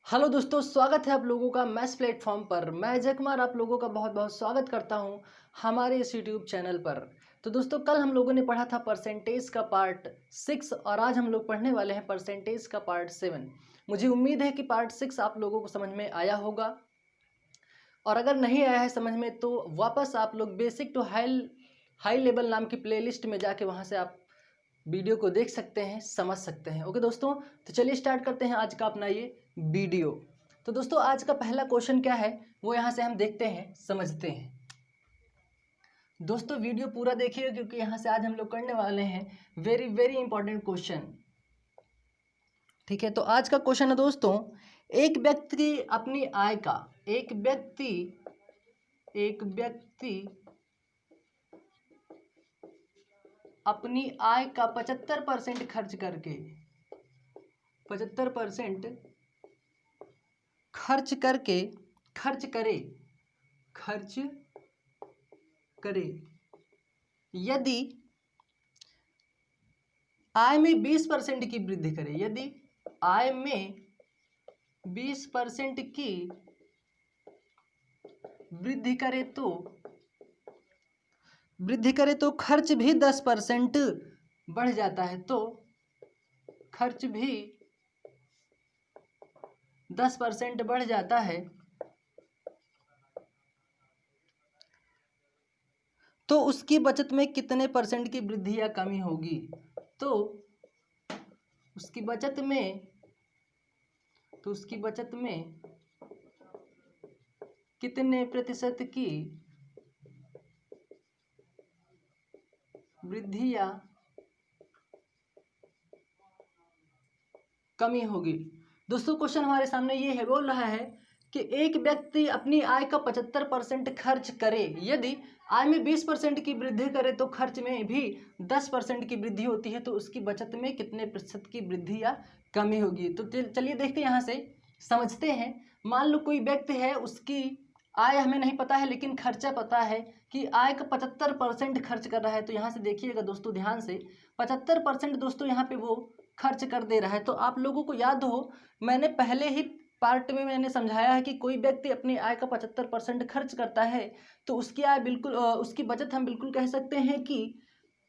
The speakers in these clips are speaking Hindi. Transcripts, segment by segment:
हेलो दोस्तों, स्वागत है आप लोगों का मैथ्स प्लेटफॉर्म पर। मैं अजय कुमार आप लोगों का बहुत बहुत स्वागत करता हूं हमारे इस यूट्यूब चैनल पर। तो दोस्तों, कल हम लोगों ने पढ़ा था परसेंटेज का पार्ट 6 और आज हम लोग पढ़ने वाले हैं परसेंटेज का पार्ट 7। मुझे उम्मीद है कि पार्ट 6 आप लोगों को समझ में आया होगा, और अगर नहीं आया है समझ में तो वापस आप लोग बेसिक टू हाई लेवल नाम की प्लेलिस्ट में जाके वहाँ से आप वीडियो को देख सकते हैं, समझ सकते हैं। ओके दोस्तों, तो चलिए स्टार्ट करते हैं आज का अपना ये वीडियो। तो दोस्तों, आज का पहला क्वेश्चन क्या है वो यहाँ से हम देखते हैं, समझते हैं। दोस्तों वीडियो पूरा देखिए, क्योंकि यहाँ से आज हम लोग करने वाले हैं वेरी वेरी इंपॉर्टेंट क्वेश्चन। ठीक है, तो आज का क्वेश्चन है दोस्तों, एक व्यक्ति अपनी आय का एक व्यक्ति अपनी आय का 75% खर्च करके 75% खर्च करे यदि आय में 20% की वृद्धि करे। यदि आय में 20% की वृद्धि करे तो खर्च भी 10% बढ़ जाता है। तो खर्च भी 10% बढ़ जाता है, तो उसकी बचत में कितने परसेंट की वृद्धि या कमी होगी? तो उसकी बचत में कितने प्रतिशत की वृद्धि या कमी होगी। दोस्तों, क्वेश्चन हमारे सामने ये है, बोल रहा है कि एक व्यक्ति अपनी आय का 75% खर्च करे। यदि आय में 20% की वृद्धि करे तो खर्च में भी 10% की वृद्धि होती है, तो उसकी बचत में कितने प्रतिशत की वृद्धि या कमी होगी। तो चलिए देखते हैं, यहाँ से समझते हैं। मान लो कोई व्यक्ति है, उसकी आय हमें नहीं पता है लेकिन खर्चा पता है कि आय का 75% खर्च कर रहा है। तो यहाँ से देखिएगा दोस्तों ध्यान से, 75% दोस्तों यहाँ पे वो खर्च कर दे रहा है। तो आप लोगों को याद हो, मैंने पहले ही पार्ट में मैंने समझाया है कि कोई व्यक्ति अपनी आय का 75% खर्च करता है तो उसकी आय बिल्कुल उसकी बचत हम बिल्कुल कह सकते हैं कि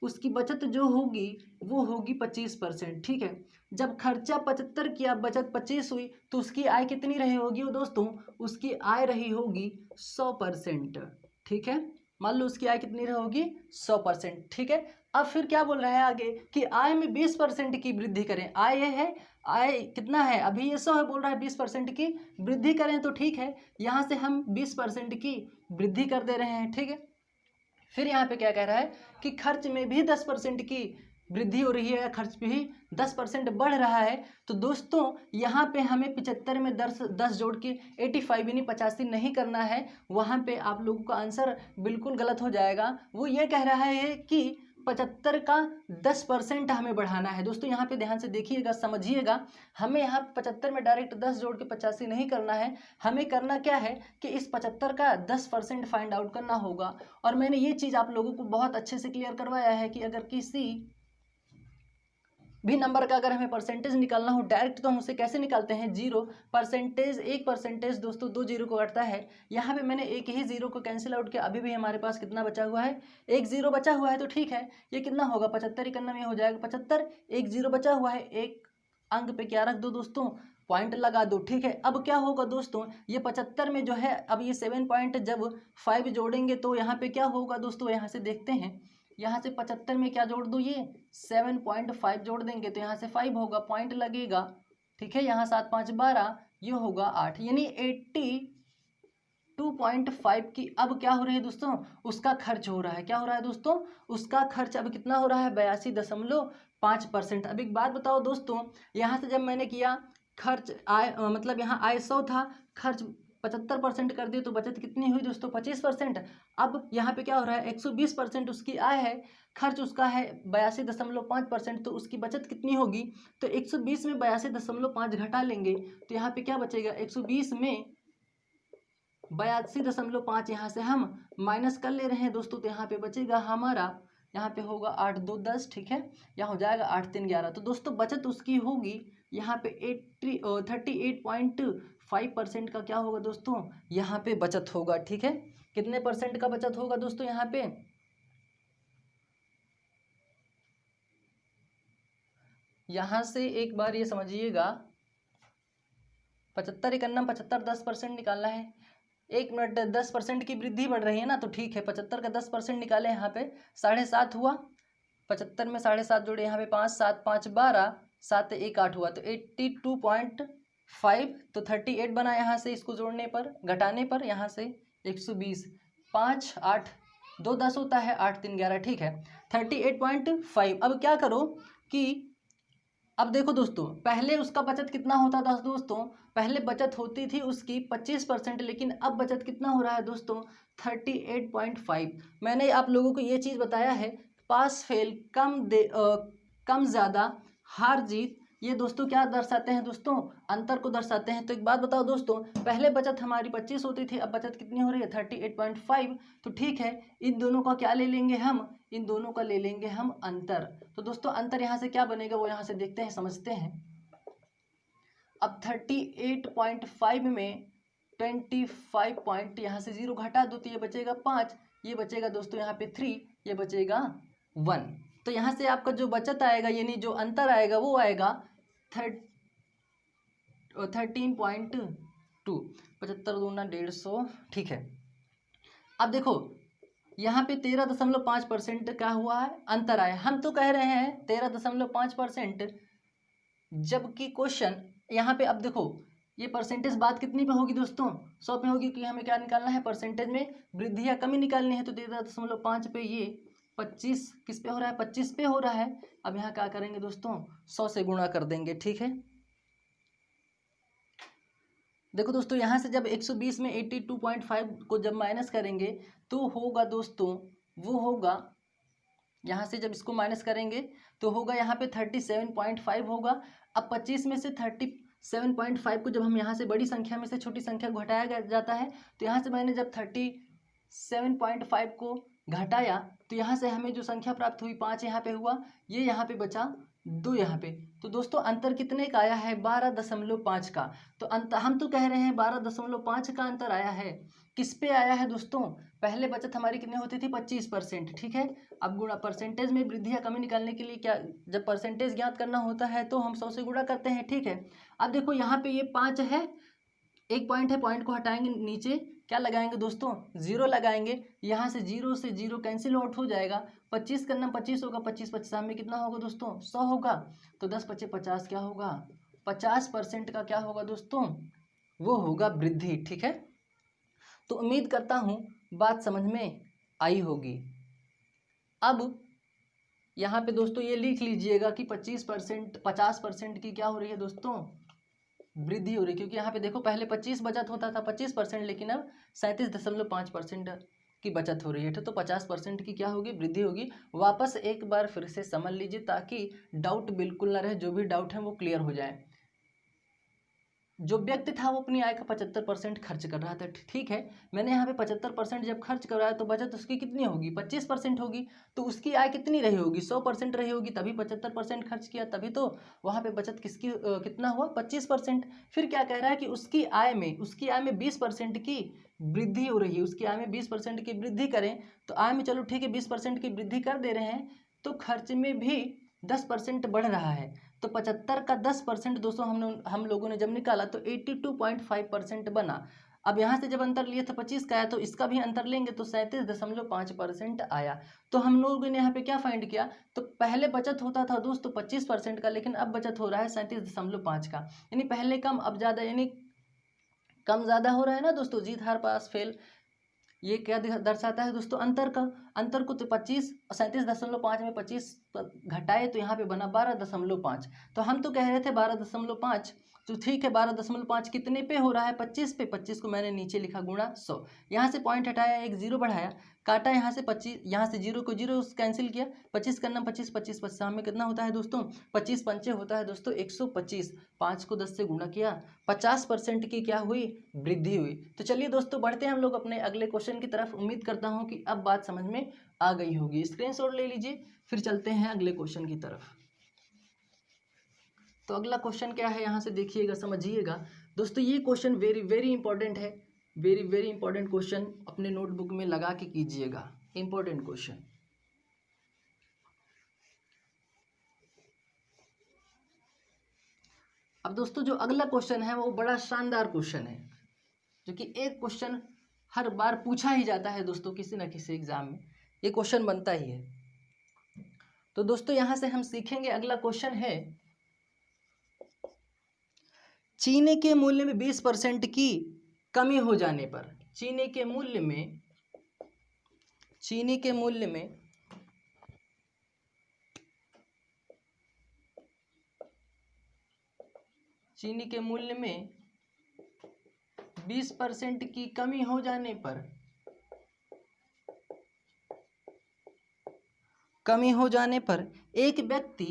उसकी बचत जो होगी वो होगी 25%। ठीक है, जब खर्चा 75 किया, बचत 25 हुई, तो उसकी आय कितनी रही होगी वो दोस्तों? उसकी आय रही होगी 100%। ठीक है, मान लो उसकी आय कितनी रही होगी? 100%। ठीक है, अब फिर क्या बोल रहा है आगे कि आय में 20% की वृद्धि करें। आय ये है, आय कितना है अभी? ये 100 है, बोल रहा है 20% की वृद्धि करें। तो ठीक है, यहाँ से हम 20% की वृद्धि कर दे रहे हैं। ठीक है, फिर यहाँ पे क्या कह रहा है कि खर्च में भी 10% की वृद्धि हो रही है, खर्च भी 10% बढ़ रहा है। तो दोस्तों यहाँ पे हमें 75 में 10 जोड़ के 85 यानी 85 नहीं करना है। वहाँ पे आप लोगों का आंसर बिल्कुल गलत हो जाएगा। वो ये कह रहा है कि 75 का 10% हमें बढ़ाना है। दोस्तों यहाँ पे ध्यान से देखिएगा, समझिएगा। हमें यहाँ 75 में डायरेक्ट 10 जोड़ के 85 नहीं करना है। हमें करना क्या है कि इस 75 का 10% फाइंड आउट करना होगा। और मैंने ये चीज़ आप लोगों को बहुत अच्छे से क्लियर करवाया है कि अगर किसी भी नंबर का अगर हमें परसेंटेज निकालना हो डायरेक्ट, तो हम उसे कैसे निकालते हैं? 0%, 1% दोस्तों 2 जीरो को काटता है। यहाँ पे मैंने एक ही जीरो को कैंसिल आउट किया। अभी भी हमारे पास कितना बचा हुआ है? एक जीरो बचा हुआ है। तो ठीक है, ये कितना होगा? 75 इकन्ना में हो जाएगा 75, एक जीरो बचा हुआ है, एक अंक पे क्या रख दो दोस्तों? पॉइंट लगा दो। ठीक है, अब क्या होगा दोस्तों, ये 75 में जो है, अब ये 7 पॉइंट जब 5 जोड़ेंगे तो यहाँ पे क्या होगा दोस्तों? यहाँ से देखते हैं, यहाँ से 75 में क्या जोड़ दो? ये 7.5 जोड़ देंगे तो यहाँ से 5 होगा, पॉइंट लगेगा। ठीक है, यहाँ 7 5 12, ये होगा 8, यानी 82.5 की अब क्या हो रही है दोस्तों? उसका खर्च हो रहा है। क्या हो रहा है दोस्तों? उसका खर्च अब कितना हो रहा है? 82.5%। अब एक बात बताओ दोस्तों, यहाँ से जब मैंने किया खर्च आय मतलब यहाँ आय 100 था, खर्च 75% कर दिए तो बचत कितनी हुई दोस्तों? 25%। अब यहाँ पे क्या हो रहा है? 120% उसकी आय है, खर्च उसका है 82.5%, तो उसकी बचत कितनी होगी? तो 120 में 82.5 घटा लेंगे तो यहाँ पे क्या बचेगा? 120 में 82.5 यहाँ से हम माइनस कर ले रहे हैं दोस्तों, तो यहाँ पे बचेगा हमारा, यहाँ पे होगा 8 2 10। ठीक है, यहाँ हो जाएगा 8 3 11। तो दोस्तों बचत उसकी होगी यहाँ पे 38.5% का क्या होगा दोस्तों, यहाँ पे बचत होगा। ठीक है, कितने परसेंट का बचत होगा दोस्तों यहाँ पे, यहाँ से एक बार ये समझिएगा, 75 51 75 10% निकालना है। 1 मिनट, 10% की वृद्धि बढ़ रही है ना, तो ठीक है 75 का 10% निकाले, यहाँ पे 7.5 हुआ, 75 में 7.5 जोड़े, यहाँ पे 5 7 5 12, 7 1 8 हुआ, तो 82.5, तो 38 बना यहाँ से, इसको जोड़ने पर घटाने पर यहाँ से 120, 5 8 2 10 होता है, 8 3 11, ठीक है 38.5। अब क्या करो कि अब देखो दोस्तों, पहले उसका बचत कितना होता था दोस्तों, पहले बचत होती थी उसकी 25%, लेकिन अब बचत कितना हो रहा है दोस्तों, 38.5। मैंने आप लोगों को ये चीज़ बताया है, पास फेल, कम ज़्यादा, हार जीत, ये दोस्तों क्या दर्शाते हैं दोस्तों, अंतर को दर्शाते हैं। तो एक बात बताओ दोस्तों, पहले बचत हमारी 25 होती थी, अब बचत कितनी हो रही है, 38.5। तो ठीक है, इन दोनों का क्या ले लेंगे हम, इन दोनों का ले लेंगे हम अंतर। तो दोस्तों अंतर यहाँ से क्या बनेगा वो यहाँ से देखते हैं, समझते हैं। अब 38.5 में 25 पॉइंट यहाँ से 0 घटा दो, तो ये बचेगा 5, ये बचेगा दोस्तों यहाँ पे 3, ये बचेगा 1। तो यहाँ से आपका जो बचत आएगा, यानी जो अंतर आएगा वो आएगा 13.2, 75 दूना 150, ठीक है। अब देखो यहाँ पे 13.5% का हुआ है, अंतर आया। हम तो कह रहे हैं 13.5%, जबकि क्वेश्चन यहाँ पे, अब देखो ये परसेंटेज बात कितनी पे होगी दोस्तों, 100 पे होगी, क्योंकि हमें क्या निकालना है, परसेंटेज में वृद्धि या कमी निकालनी है। तो 13.5 पे ये 25 किस पे हो रहा है, 25 पे हो रहा है। अब यहाँ क्या करेंगे दोस्तों, 100 से गुणा कर देंगे, ठीक है। देखो दोस्तों, यहाँ से जब 120 में 82.5 को जब माइनस करेंगे तो होगा दोस्तों, वो होगा, यहाँ से जब इसको माइनस करेंगे तो होगा यहाँ पे 37.5 होगा। अब 25 में से 37.5 को जब हम यहाँ से बड़ी संख्या में से छोटी संख्या को घटाया जाता है, तो यहाँ से मैंने जब 37.5 को घटाया, तो यहाँ से हमें जो संख्या प्राप्त हुई 5 यहाँ पे हुआ, ये यहाँ पे बचा 2 यहाँ पे। तो दोस्तों अंतर कितने का आया है, 12.5 का। तो हम तो कह रहे हैं 12.5 का अंतर आया है। किस पे आया है दोस्तों, पहले बचत हमारी कितनी होती थी, 25%, ठीक है। अब गुणा, परसेंटेज में वृद्धि या कमी निकालने के लिए क्या, जब परसेंटेज ज्ञात करना होता है तो हम 100 से गुणा करते हैं, ठीक है। अब देखो यहाँ पे ये 5 है, एक पॉइंट है, पॉइंट को हटाएंगे, नीचे क्या लगाएंगे दोस्तों, 0 लगाएंगे। यहाँ से 0 से 0 कैंसिल आउट हो जाएगा, 25 करना 25 होगा, 25 25 में कितना होगा दोस्तों, 100 होगा। तो 10 25 50 क्या होगा, 50% का क्या होगा दोस्तों, वो होगा वृद्धि, ठीक है। तो उम्मीद करता हूँ बात समझ में आई होगी। अब यहाँ पे दोस्तों ये लिख लीजिएगा कि 50% की क्या हो रही है दोस्तों, वृद्धि हो रही है। क्योंकि यहाँ पे देखो पहले 25 बचत होता था 25%, लेकिन अब 37.5% की बचत हो रही है। तो 50% की क्या होगी, वृद्धि होगी। वापस एक बार फिर से समझ लीजिए ताकि डाउट बिल्कुल ना रहे, जो भी डाउट है वो क्लियर हो जाए। जो व्यक्ति था वो अपनी आय का 75% खर्च कर रहा था, ठीक है। मैंने यहाँ पे 75% जब खर्च कराया तो बचत उसकी कितनी होगी, 25% होगी। तो उसकी आय कितनी रही होगी, 100% रही होगी, तभी 75% खर्च किया, तभी तो वहाँ पे बचत किसकी कितना हुआ, 25%। फिर क्या कह रहा है कि उसकी आय में 20% की वृद्धि हो रही है, उसकी आय में 20% की वृद्धि करें तो आय में, चलो ठीक है 20% की वृद्धि कर दे रहे हैं, तो खर्च में भी 10% बढ़ रहा है। तो 75 का 10% दोस्तों हम लोगों ने जब निकाला तो 82.5% बना। अब यहाँ से जब अंतर लिए थे 25 का आया, तो इसका भी अंतर लेंगे तो 37.5% आया। तो हम लोगों ने यहाँ पे क्या फाइंड किया, तो पहले बचत होता था दोस्तों 25% का, लेकिन अब बचत हो रहा है 37.5 का, यानी पहले कम अब ज़्यादा, यानी कम ज़्यादा हो रहा है ना दोस्तों, जीत हार पास फेल। ये क्या दर्शाता है दोस्तों, अंतर का, अंतर को तो 25 37.5 में 25 घटाए तो यहाँ पे बना 12.5। तो हम तो कह रहे थे 12.5, तो ठीक है 12.5 कितने पे हो रहा है, 25 पे, 25 को मैंने नीचे लिखा गुणा 100। यहाँ से पॉइंट हटाया, एक 0 बढ़ाया, काटा यहाँ से 25, यहाँ से 0 को 0 कैंसिल किया, 25 करना 25 25 25 में कितना होता है दोस्तों, 25 पंचे होता है दोस्तों 125, 5 को 10 से गुणा किया, 50% की क्या हुई, वृद्धि हुई। तो चलिए दोस्तों बढ़ते हैं हम लोग अपने अगले क्वेश्चन की तरफ। उम्मीद करता हूँ कि अब बात समझ में आ गई होगी। स्क्रीनशॉट ले लीजिए, फिर चलते हैं अगले क्वेश्चन की तरफ। तो अगला क्वेश्चन क्या है यहाँ से देखिएगा, समझिएगा दोस्तों। ये क्वेश्चन वेरी वेरी इंपॉर्टेंट है, वेरी वेरी इंपॉर्टेंट क्वेश्चन, अपने नोटबुक में लगा के कीजिएगा, इंपॉर्टेंट क्वेश्चन। अब दोस्तों जो अगला क्वेश्चन है वो बड़ा शानदार क्वेश्चन है, जो कि एक क्वेश्चन हर बार पूछा ही जाता है दोस्तों, किसी न किसी एग्जाम में ये क्वेश्चन बनता ही है। तो दोस्तों यहाँ से हम सीखेंगे, अगला क्वेश्चन है, चीनी के मूल्य में 20% की कमी हो जाने पर, चीनी के मूल्य में 20% की कमी हो जाने पर, एक व्यक्ति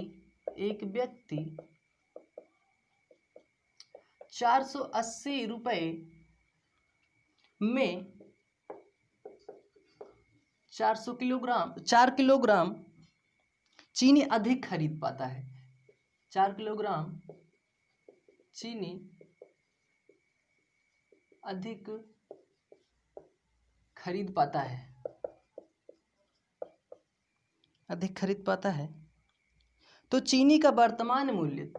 480 रुपये में 4 किलोग्राम चीनी अधिक खरीद पाता है। 4 किलोग्राम चीनी अधिक खरीद पाता है, तो चीनी का वर्तमान मूल्य,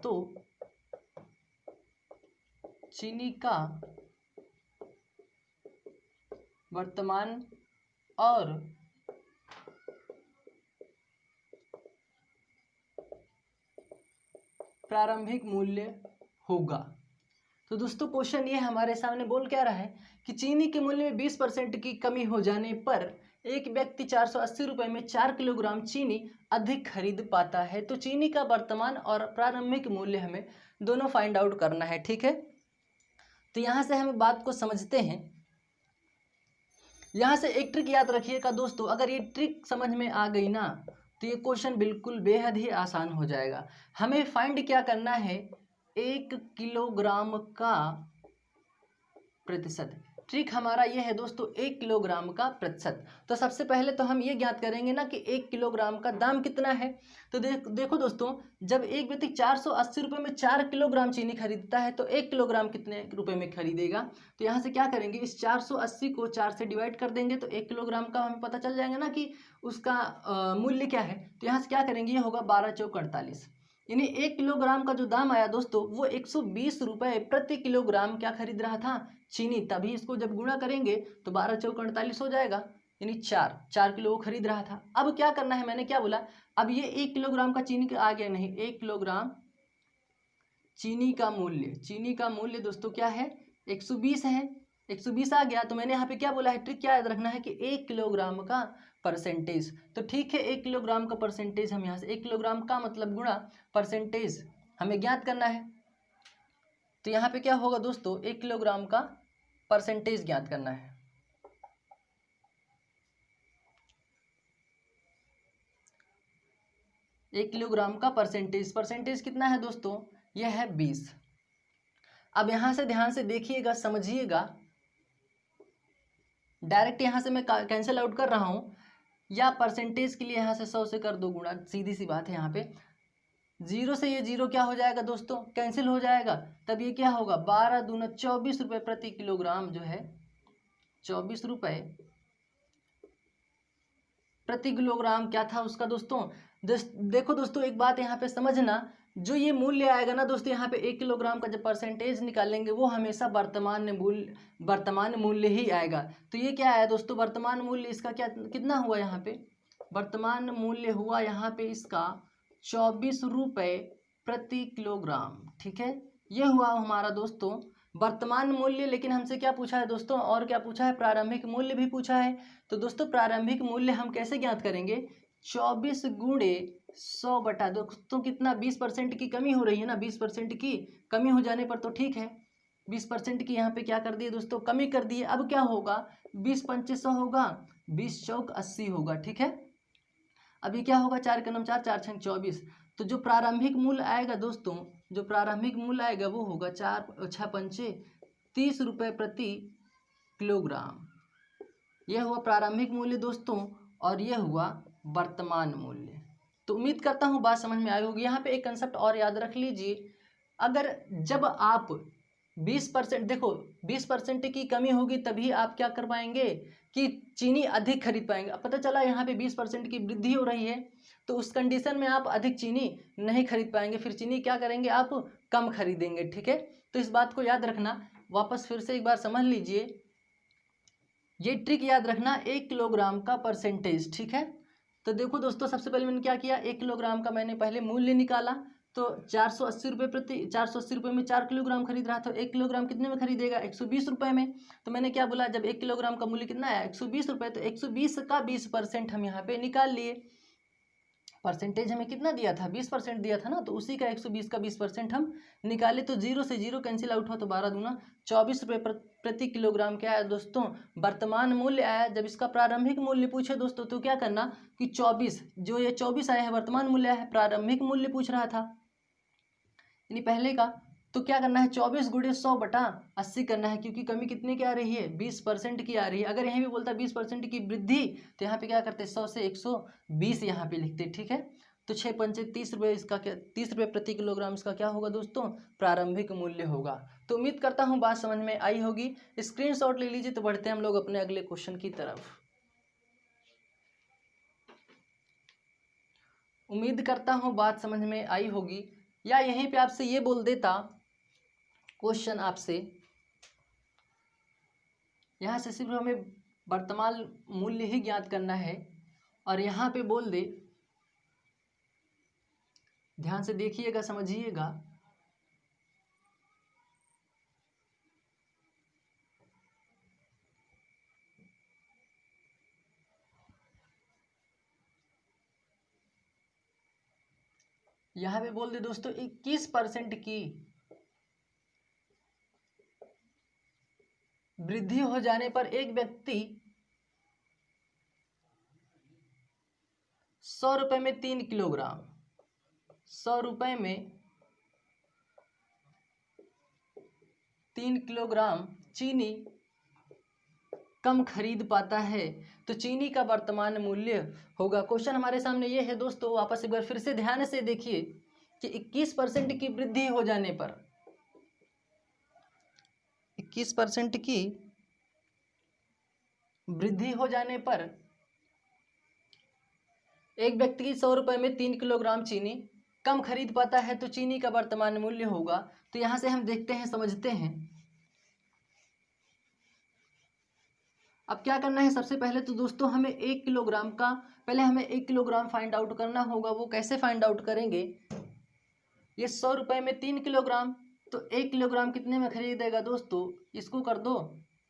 चीनी का वर्तमान और प्रारंभिक मूल्य होगा। तो दोस्तों क्वेश्चन ये हमारे सामने बोल क्या रहा है कि चीनी के मूल्य में 20% की कमी हो जाने पर एक व्यक्ति 480 रुपये में 4 किलोग्राम चीनी अधिक खरीद पाता है। तो चीनी का वर्तमान और प्रारंभिक मूल्य हमें दोनों फाइंड आउट करना है, ठीक है। तो यहाँ से हम बात को समझते हैं। यहाँ से एक ट्रिक याद रखिएगा दोस्तों, अगर ये ट्रिक समझ में आ गई ना तो ये क्वेश्चन बिल्कुल बेहद ही आसान हो जाएगा। हमें फाइंड क्या करना है, 1 किलोग्राम का प्रतिशत। ट्रिक हमारा ये है दोस्तों, 1 किलोग्राम का प्रतिशत। तो सबसे पहले तो हम ये ज्ञात करेंगे ना कि 1 किलोग्राम का दाम कितना है। तो देखो दोस्तों, जब एक व्यक्ति 480 रुपये में 4 किलोग्राम चीनी खरीदता है तो 1 किलोग्राम कितने रुपए में खरीदेगा। तो यहाँ से क्या करेंगे, इस 480 को 4 से डिवाइड कर देंगे तो 1 किलोग्राम का हमें पता चल जाएगा ना कि उसका मूल्य क्या है। तो यहाँ से क्या करेंगे, ये होगा 12 चौक 48, यानी 1 किलोग्राम का जो दाम आया दोस्तों वो 120 रुपये प्रति किलोग्राम क्या खरीद रहा था, चीनी। तभी इसको जब गुणा करेंगे तो 12 चौक 48 हो जाएगा, यानी 4 किलो वो खरीद रहा था। अब क्या करना है, मैंने क्या बोला, अब ये 1 किलोग्राम का चीनी का आ गया, नहीं 1 किलोग्राम चीनी का मूल्य दोस्तों क्या है, 120 है। 120 आ गया तो मैंने यहाँ पे क्या बोला है, ट्रिक क्या याद रखना है कि 1 किलोग्राम का परसेंटेज। तो ठीक है, 1 किलोग्राम का परसेंटेज हम यहाँ से 1 किलोग्राम का मतलब गुणा परसेंटेज हमें ज्ञात करना है। तो यहाँ पे क्या होगा दोस्तों, 1 किलोग्राम का परसेंटेज ज्ञात करना है। एक किलोग्राम का परसेंटेज कितना है दोस्तों, यह है 20। अब यहाँ से ध्यान से देखिएगा, समझिएगा, डायरेक्ट यहाँ से मैं कैंसिल आउट कर रहा हूँ, या परसेंटेज के लिए यहाँ से 100 से कर दो गुणा, सीधी सी बात है। यहाँ पे 0 से ये 0 क्या हो जाएगा दोस्तों, कैंसिल हो जाएगा। तब ये क्या होगा, 12 दूना 24 रुपये प्रति किलोग्राम जो है, 24 रुपये प्रति किलोग्राम क्या था उसका दोस्तों। देखो दोस्तों, एक बात यहाँ पे समझना, जो ये मूल्य आएगा ना दोस्तों, यहाँ पे 1 किलोग्राम का जब परसेंटेज निकालेंगे वो हमेशा वर्तमान मूल्य ही आएगा। तो ये क्या है दोस्तों, वर्तमान मूल्य इसका क्या कितना हुआ, यहाँ पे वर्तमान मूल्य हुआ यहाँ पे इसका 24 रुपये प्रति किलोग्राम, ठीक है। ये हुआ हमारा दोस्तों वर्तमान मूल्य। लेकिन हमसे क्या पूछा है दोस्तों, और क्या पूछा है, प्रारंभिक मूल्य भी पूछा है। तो दोस्तों प्रारंभिक मूल्य हम कैसे ज्ञात करेंगे, 24 गुणे 100 बटा दोस्तों कितना, 20% की कमी हो रही है ना, 20% की कमी हो जाने पर तो ठीक है, 20% की यहाँ पे क्या कर दिए दोस्तों, कमी कर दिए। अब क्या होगा, 20 पंचे 100 होगा, 20 चौक 80 होगा, ठीक है। अभी क्या होगा, 4 के 9 4, 4 छंग 24। तो जो प्रारंभिक मूल्य आएगा दोस्तों, जो प्रारंभिक मूल्य आएगा वो होगा 4 6 पंचे 30 रुपये प्रति किलोग्राम। यह हुआ प्रारंभिक मूल्य दोस्तों, और यह हुआ वर्तमान मूल्य। तो उम्मीद करता हूँ बात समझ में आई होगी। यहाँ पे एक कंसेप्ट और याद रख लीजिए, अगर जब आप 20%, देखो 20% की कमी होगी तभी आप क्या कर पाएंगे कि चीनी अधिक खरीद पाएंगे। अब पता चला यहाँ पे 20% की वृद्धि हो रही है, तो उस कंडीशन में आप अधिक चीनी नहीं खरीद पाएंगे, फिर चीनी क्या करेंगे आप कम खरीदेंगे। ठीक है, तो इस बात को याद रखना। वापस फिर से एक बार समझ लीजिए, ये ट्रिक याद रखना, 1 किलोग्राम का परसेंटेज। ठीक है, तो देखो दोस्तों, सबसे पहले मैंने क्या किया, 1 किलोग्राम का मैंने पहले मूल्य निकाला। तो 480 रुपये में 4 किलोग्राम खरीद रहा था, 1 किलोग्राम कितने में खरीदेगा, 120 रुपये में। तो मैंने क्या बोला, जब 1 किलोग्राम का मूल्य कितना आया, 120 रुपये, तो 120 का 20% हम यहाँ पे निकाल लिए। परसेंटेज हमें कितना दिया था, 20% दिया था ना, तो उसी का 120 का 20% हम निकाले। तो जीरो से जीरो कैंसिल आउट हुआ, तो 12 दूना 24 रुपये प्रति किलोग्राम क्या आया दोस्तों, वर्तमान मूल्य आया। जब इसका प्रारंभिक मूल्य पूछे दोस्तों, तो क्या करना कि 24, जो ये 24 आया है वर्तमान मूल्य है, प्रारंभिक मूल्य पूछ रहा था यानी पहले का, तो क्या करना है, 24 गुणे 100/80 करना है, क्योंकि कमी कितने की आ रही है, 20% की आ रही है। अगर यहीं भी बोलता 20% की वृद्धि, तो यहाँ पे क्या करते, 100 से 120 यहाँ पे लिखते। ठीक है, तो 6×5 30 रुपये, इसका क्या 30 रुपये प्रति किलोग्राम इसका क्या होगा दोस्तों, प्रारंभिक मूल्य होगा। तो उम्मीद करता हूँ बात समझ में आई होगी। स्क्रीनशॉट ले लीजिए। तो बढ़ते हैं हम लोग अपने अगले क्वेश्चन की तरफ। उम्मीद करता हूँ बात समझ में आई होगी, या यहीं पे आपसे ये बोल देता क्वेश्चन, आपसे यहाँ से सिर्फ हमें वर्तमान मूल्य ही ज्ञात करना है, और यहाँ पे बोल दे, ध्यान से देखिएगा, समझिएगा, यहाँ पे बोल दे दोस्तों 21% की वृद्धि हो जाने पर एक व्यक्ति 100 रुपये में 3 किलोग्राम, 100 रुपये में 3 किलोग्राम चीनी कम खरीद पाता है, तो चीनी का वर्तमान मूल्य होगा। क्वेश्चन हमारे सामने ये है दोस्तों, वापस एक बार फिर से ध्यान से देखिए कि 21% की वृद्धि हो जाने पर, 21% की वृद्धि हो जाने पर एक व्यक्ति 100 रुपये में 3 किलोग्राम चीनी कम खरीद पाता है, तो चीनी का वर्तमान मूल्य होगा। तो यहाँ से हम देखते हैं, समझते हैं। अब क्या करना है, सबसे पहले तो दोस्तों हमें 1 किलोग्राम का, पहले हमें 1 किलोग्राम फाइंड आउट करना होगा। वो कैसे फाइंड आउट करेंगे, ये 100 रुपये में 3 किलोग्राम, तो 1 किलोग्राम कितने में खरीदेगा दोस्तों, इसको कर दो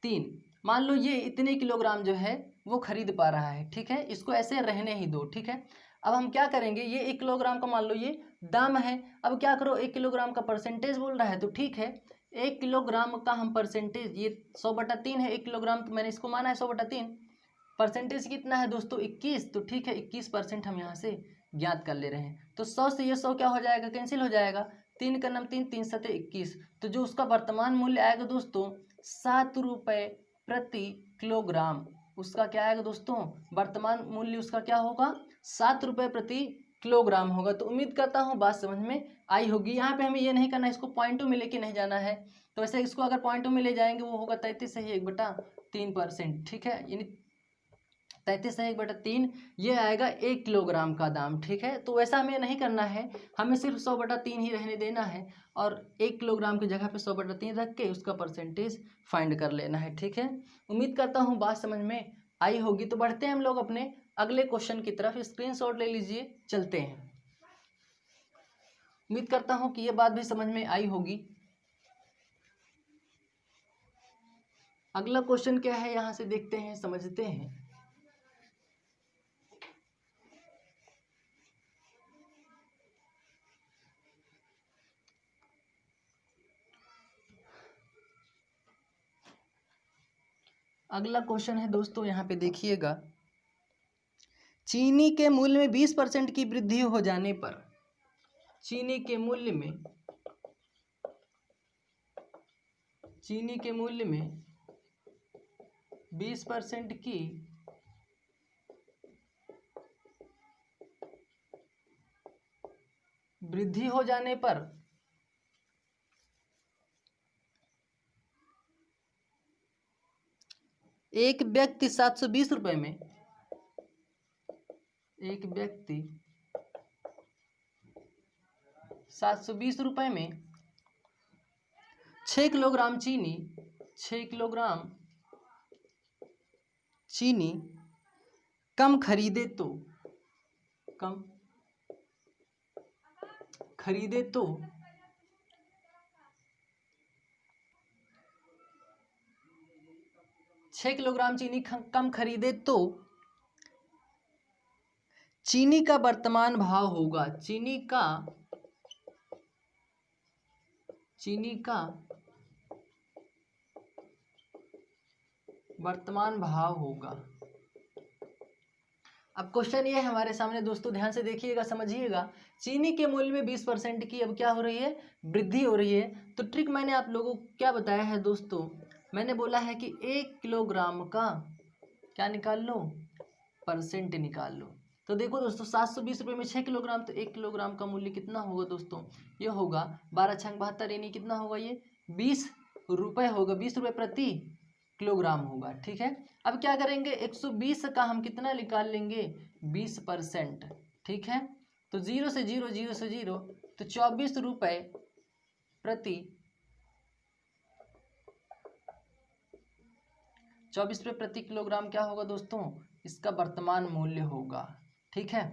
3। मान लो ये इतने किलोग्राम जो है वो खरीद पा रहा है। ठीक है, इसको ऐसे रहने ही दो। ठीक है, अब हम क्या करेंगे, ये 1 किलोग्राम का मान लो ये दाम है। अब क्या करो, 1 किलोग्राम का परसेंटेज बोल रहा है, तो ठीक है 1 किलोग्राम का हम परसेंटेज, ये 100/3 है 1 किलोग्राम, तो मैंने इसको माना है 100/3। परसेंटेज कितना है दोस्तों, 21, तो ठीक है 21% हम यहाँ से ज्ञात कर ले रहे हैं। तो 100 से ये 100 क्या हो जाएगा, कैंसिल हो जाएगा, 3 का नाम 3, 3 सते 21। तो जो उसका वर्तमान मूल्य आएगा दोस्तों 7 रुपये प्रति किलोग्राम, उसका क्या आएगा दोस्तों, वर्तमान मूल्य उसका क्या होगा, 7 रुपये प्रति किलोग्राम होगा। तो उम्मीद करता हूँ बात समझ में आई होगी। यहाँ पे हमें ये नहीं करना है, इसको पॉइंटों में लेके नहीं जाना है। तो वैसे इसको अगर पॉइंटों में ले जाएंगे, वो होगा 33 से 1/3%। ठीक है, यानी 33 से 1/3 ये आएगा 1 किलोग्राम का दाम। ठीक है, तो वैसा हमें नहीं करना है, हमें सिर्फ 100/3 ही रहने देना है, और 1 किलोग्राम की जगह पे 100/3 रख के उसका परसेंटेज फाइंड कर लेना है। ठीक है, उम्मीद करता हूँ बात समझ में आई होगी। तो बढ़ते हैं हम लोग अपने अगले क्वेश्चन की तरफ। स्क्रीनशॉट ले लीजिए, चलते हैं। उम्मीद करता हूँ कि ये बात भी समझ में आई होगी। अगला क्वेश्चन क्या है, यहाँ से देखते हैं, समझते हैं। अगला क्वेश्चन है दोस्तों, यहाँ पे देखिएगा, चीनी के मूल्य में 20% की वृद्धि हो जाने पर, चीनी के मूल्य में 20% की वृद्धि हो जाने पर एक व्यक्ति 720 रुपये में, एक व्यक्ति 720 रुपये में 6 किलोग्राम चीनी, 6 किलोग्राम चीनी कम खरीदे तो, कम खरीदे तो 6 किलोग्राम चीनी कम खरीदे तो चीनी का वर्तमान भाव होगा, चीनी का वर्तमान भाव होगा। अब क्वेश्चन ये है हमारे सामने दोस्तों, ध्यान से देखिएगा, समझिएगा। चीनी के मूल्य में 20% की अब क्या हो रही है, वृद्धि हो रही है। तो ट्रिक मैंने आप लोगों को क्या बताया है दोस्तों, मैंने बोला है कि 1 किलोग्राम का क्या निकाल लो, परसेंट निकाल लो। तो देखो दोस्तों 720 रुपये में 6 किलोग्राम, तो 1 किलोग्राम का मूल्य कितना होगा दोस्तों, ये होगा 12 छंग 72, यानी कितना होगा ये 20 रुपये होगा, 20 रुपये प्रति किलोग्राम होगा। ठीक है, अब क्या करेंगे, 120 का हम कितना निकाल लेंगे, 20%। ठीक है, तो 0 से 0, 0 से 0, तो 24 रुपये प्रति 24 रुपये प्रति किलोग्राम क्या होगा दोस्तों, इसका वर्तमान मूल्य होगा। ठीक है,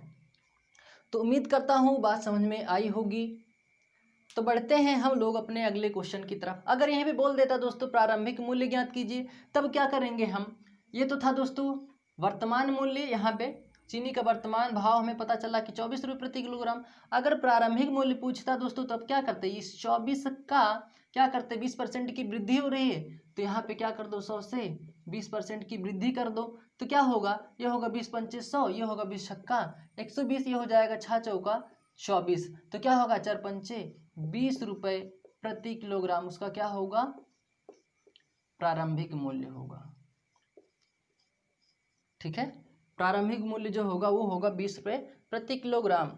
तो उम्मीद करता हूँ बात समझ में आई होगी। तो बढ़ते हैं हम लोग अपने अगले क्वेश्चन की तरफ। अगर यहीं पे बोल देता दोस्तों प्रारंभिक मूल्य ज्ञात कीजिए, तब क्या करेंगे हम, ये तो था दोस्तों वर्तमान मूल्य, यहाँ पे चीनी का वर्तमान भाव हमें पता चला कि 24 रुपये प्रति किलोग्राम। अगर प्रारंभिक मूल्य पूछता दोस्तों, तब क्या करते, इस 24 का क्या करते, 20% की वृद्धि हो रही है, तो यहाँ पे क्या कर दो, 100 से 20% की वृद्धि कर दो, तो क्या होगा, ये होगा 20 पंचे 100, ये होगा 20 छक्का 120, ये हो जाएगा 6 चौका 24, तो क्या होगा 4 पंचे 20 रुपये प्रति किलोग्राम, उसका क्या होगा, प्रारंभिक मूल्य होगा। ठीक है, प्रारंभिक मूल्य जो होगा वो होगा 20 रुपये प्रति किलोग्राम।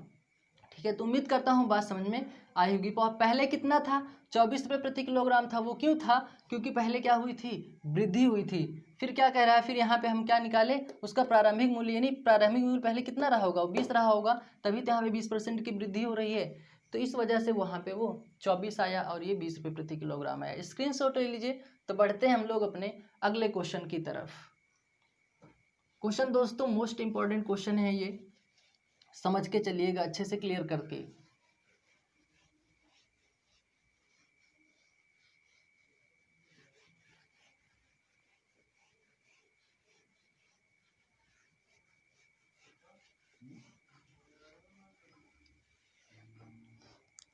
ठीक है, तो उम्मीद करता हूँ बात समझ में आई होगी। पहले कितना था, 24 रुपये प्रति किलोग्राम था, वो क्यों था, क्योंकि पहले क्या हुई थी, वृद्धि हुई थी। फिर क्या कह रहा है, फिर यहाँ पे हम क्या निकाले, उसका प्रारंभिक मूल्य, यानी प्रारंभिक मूल्य पहले कितना रहा होगा, 20 रहा होगा, तभी तो यहाँ पे 20% की वृद्धि हो रही है, तो इस वजह से वहाँ पे वो 24 आया और ये 20 रुपये प्रति किलोग्राम आया। स्क्रीनशॉट ले लीजिए। तो बढ़ते हैं हम लोग अपने अगले क्वेश्चन की तरफ। क्वेश्चन दोस्तों मोस्ट इंपॉर्टेंट क्वेश्चन है ये, समझ के चलिएगा अच्छे से क्लियर करके।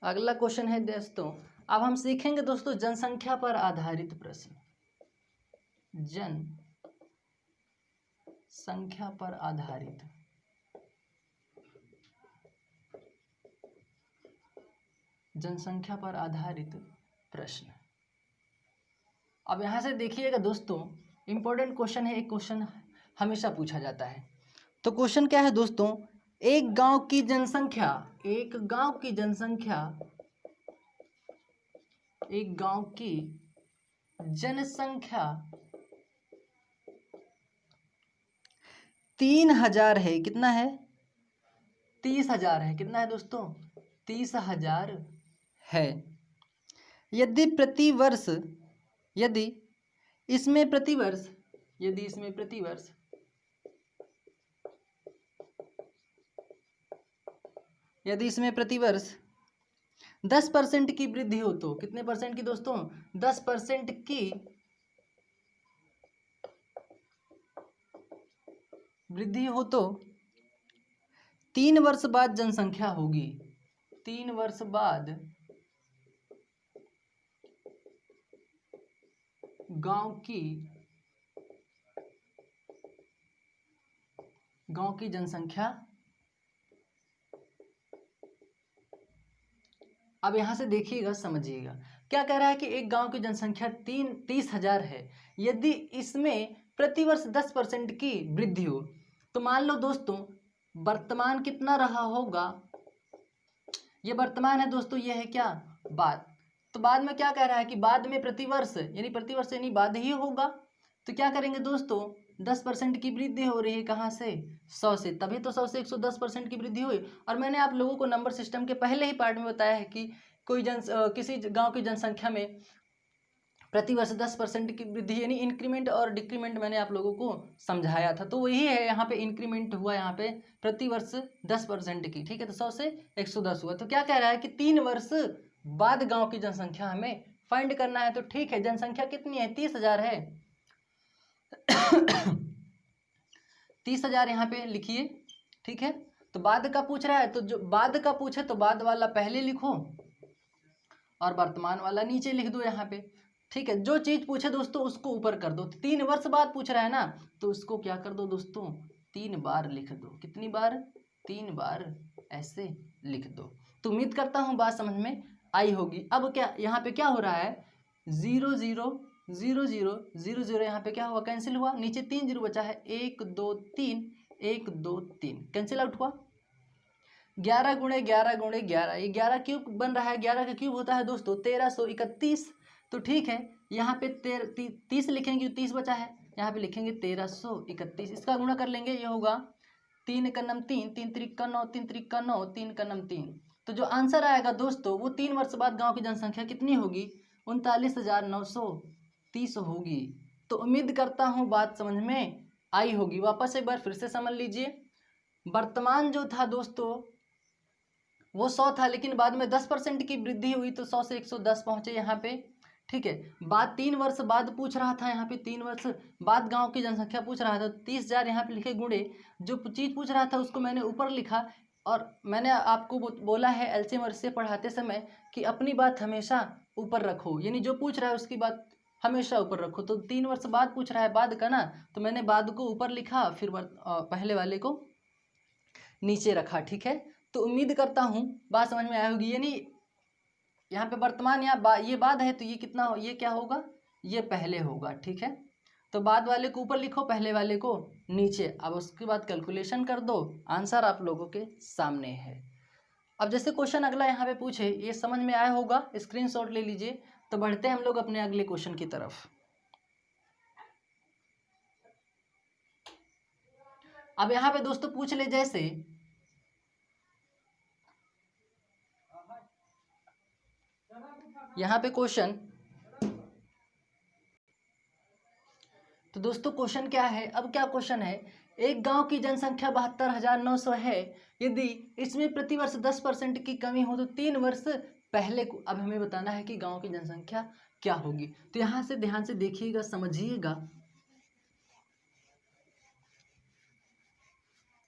अगला क्वेश्चन है दोस्तों, अब हम सीखेंगे दोस्तों जनसंख्या पर आधारित प्रश्न, जनसंख्या पर आधारित। जनसंख्या पर आधारित प्रश्न। अब यहाँ से देखिएगा दोस्तों, इंपॉर्टेंट क्वेश्चन है, एक क्वेश्चन हमेशा पूछा जाता है। तो क्वेश्चन क्या है दोस्तों, एक गांव की जनसंख्या, एक गांव की जनसंख्या, एक गांव की जनसंख्या 3000 है, कितना है, 30,000 है, कितना है दोस्तों, 30,000 है। यदि प्रतिवर्ष, यदि इसमें प्रतिवर्ष, यदि इसमें प्रतिवर्ष 10% की वृद्धि हो तो, कितने परसेंट की दोस्तों, 10% की वृद्धि हो तो 3 वर्ष बाद जनसंख्या होगी, 3 वर्ष बाद गांव की जनसंख्या। अब यहां से देखिएगा, समझिएगा क्या कह रहा है कि एक गांव की जनसंख्या 30,000 है, यदि इसमें प्रतिवर्ष 10% की वृद्धि हो, तो मान लो दोस्तों वर्तमान कितना रहा होगा, ये वर्तमान है दोस्तों, ये है क्या, बाद। तो बाद में क्या कह रहा है कि बाद में प्रतिवर्ष, यानी प्रतिवर्ष यानी बाद ही होगा, तो क्या करेंगे दोस्तों, 10% की वृद्धि हो रही है कहाँ से, 100 से, तभी तो 100 से 110% की वृद्धि हुई। और मैंने आप लोगों को नंबर सिस्टम के पहले ही पार्ट में बताया है कि किसी गांव की जनसंख्या में प्रतिवर्ष 10% की वृद्धि यानी इंक्रीमेंट और डिक्रीमेंट मैंने आप लोगों को समझाया था। तो वही है, यहाँ पे इंक्रीमेंट हुआ, यहाँ पे प्रतिवर्ष 10% की, ठीक है। तो 100 से 110 हुआ। तो क्या कह रहा है कि 3 वर्ष बाद गांव की जनसंख्या हमें फाइंड करना है। तो ठीक है, जनसंख्या कितनी है, 30,000 है। 30,000 यहाँ पे लिखिए, ठीक है। तो बाद का पूछ रहा है, तो जो बाद का पूछे तो बाद वाला पहले लिखो और वर्तमान वाला नीचे लिख दो यहाँ पे, ठीक है। जो चीज़ पूछे दोस्तों उसको ऊपर कर दो। 3 वर्ष बाद पूछ रहा है ना, तो उसको क्या कर दो दोस्तों, 3 बार लिख दो। कितनी बार, 3 बार ऐसे लिख दो। तो उम्मीद करता हूँ बात समझ में आई होगी। अब क्या यहाँ पे क्या हो रहा है, 0 0 0 0 0 0 यहाँ पे क्या हुआ, कैंसिल हुआ। नीचे 3 0 बचा है, 1 2 3 1 2 3 कैंसिल आउट हुआ। 11 गुणे 11 गुणे 11, ये 11 क्यूब बन रहा है। 11 का क्यूब होता है दोस्तों 1331। तो ठीक है, यहाँ पे 30 लिखेंगे, 30 बचा है, यहाँ पे लिखेंगे 1331। इसका गुणा कर लेंगे, ये होगा 3 का नम 3, 3 त्रिक का 9, 3 त्रिक का 9, 3 का नम 3। तो जो आंसर आएगा दोस्तों वो 3 वर्ष बाद गांव की जनसंख्या कितनी होगी, 39,930 होगी। तो उम्मीद करता हूँ बात समझ में आई होगी। वापस एक बार फिर से समझ लीजिए। वर्तमान जो था दोस्तों वो 100 था, लेकिन बाद में 10% की वृद्धि हुई तो 100 से 110 पहुंचे यहाँ पे, ठीक है। बाद 3 वर्ष बाद पूछ रहा था, यहाँ पे 3 वर्ष बाद गांव की जनसंख्या पूछ रहा था। 30,000 यहाँ पे लिखे गुणे, जो चीज़ पूछ रहा था उसको मैंने ऊपर लिखा। और मैंने आपको बोला है एलसीएम और इससे पढ़ाते समय कि अपनी बात हमेशा ऊपर रखो, यानी जो पूछ रहा है उसकी बात हमेशा ऊपर रखो। तो 3 वर्ष बाद पूछ रहा है बाद का ना, तो मैंने बाद को ऊपर लिखा, फिर पहले वाले को नीचे रखा, ठीक है। तो उम्मीद करता हूँ बात समझ में आई होगी। यानी यहाँ पे वर्तमान ये बाद है, तो ये कितना हो, ये क्या होगा, ये पहले होगा, ठीक है। तो बाद वाले को ऊपर लिखो, पहले वाले को नीचे। अब उसके बाद कैलकुलेशन कर दो, आंसर आप लोगों के सामने है। अब जैसे क्वेश्चन अगला यहाँ पे पूछे, ये समझ में आया होगा, स्क्रीनशॉट ले लीजिए। तो बढ़ते हैं हम लोग अपने अगले क्वेश्चन की तरफ। अब यहाँ पे दोस्तों पूछ ले, जैसे यहाँ पे क्वेश्चन, तो दोस्तों क्वेश्चन क्या है, अब क्या क्वेश्चन है, एक गांव की जनसंख्या 72,900 है। यदि इसमें प्रतिवर्ष 10% की कमी हो तो 3 वर्ष पहले को, अब हमें बताना है कि गांव की जनसंख्या क्या होगी। तो यहाँ से ध्यान से देखिएगा, समझिएगा।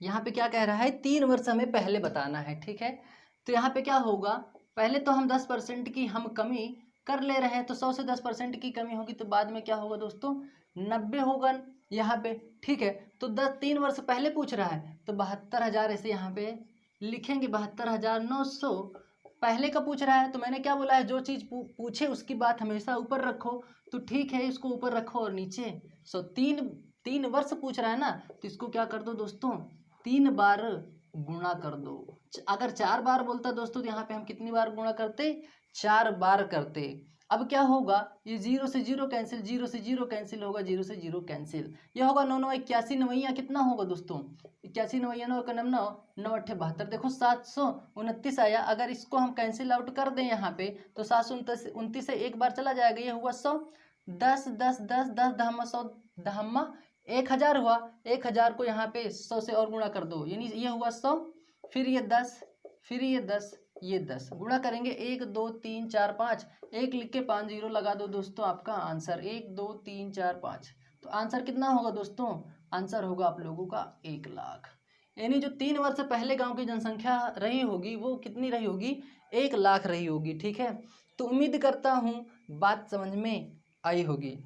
यहाँ पे क्या कह रहा है, 3 वर्ष हमें पहले बताना है, ठीक है। तो यहाँ पे क्या होगा, पहले तो हम 10% की हम कमी कर ले रहे हैं, तो 100 से 10% की कमी होगी, तो बाद में क्या होगा दोस्तों, 90 होगा यहाँ पे, ठीक है। तो 3 वर्ष पहले पूछ रहा है, तो 72,000 ऐसे यहाँ पे लिखेंगे, 72,900 पहले का पूछ रहा है। तो मैंने क्या बोला है, जो चीज़ पूछे उसकी बात हमेशा ऊपर रखो। तो ठीक है, इसको ऊपर रखो और नीचे 100, 3 वर्ष पूछ रहा है ना, तो इसको क्या कर दो दोस्तों, 3 बार गुणा कर दो। अगर 4 बार बोलता दोस्तों, तो यहाँ पे हम कितनी बार गुणा करते, 4 बार करते। अब क्या होगा, ये 0 से 0 कैंसिल, 0 से 0 कैंसिल होगा, 0 से 0 कैंसिल। ये होगा 9 9 81 नवैया कितना होगा दोस्तों, 81 नवैया 9 का 9 9 8 72, देखो 729 आया। अगर इसको हम कैंसिल आउट कर दें यहाँ पे, तो 729 से एक बार चला जाएगा, ये हुआ 100, 10 10 10 10 दहम्मा 100 दहम्मा 1000 हुआ। 1000 को यहाँ पे 100 से और गुणा कर दो, यानी ये हुआ 100, फिर ये 10, फिर ये 10, ये 10 गुणा करेंगे, 1 2 3 4 5, 1 लिख के 5 0 लगा दो दोस्तों, आपका आंसर 1 2 3 4 5। तो आंसर कितना होगा दोस्तों, आंसर होगा आप लोगों का 1 लाख। यानी जो 3 वर्ष पहले गांव की जनसंख्या रही होगी वो कितनी रही होगी, 1 लाख रही होगी, ठीक है। तो उम्मीद करता हूँ बात समझ में आई होगी।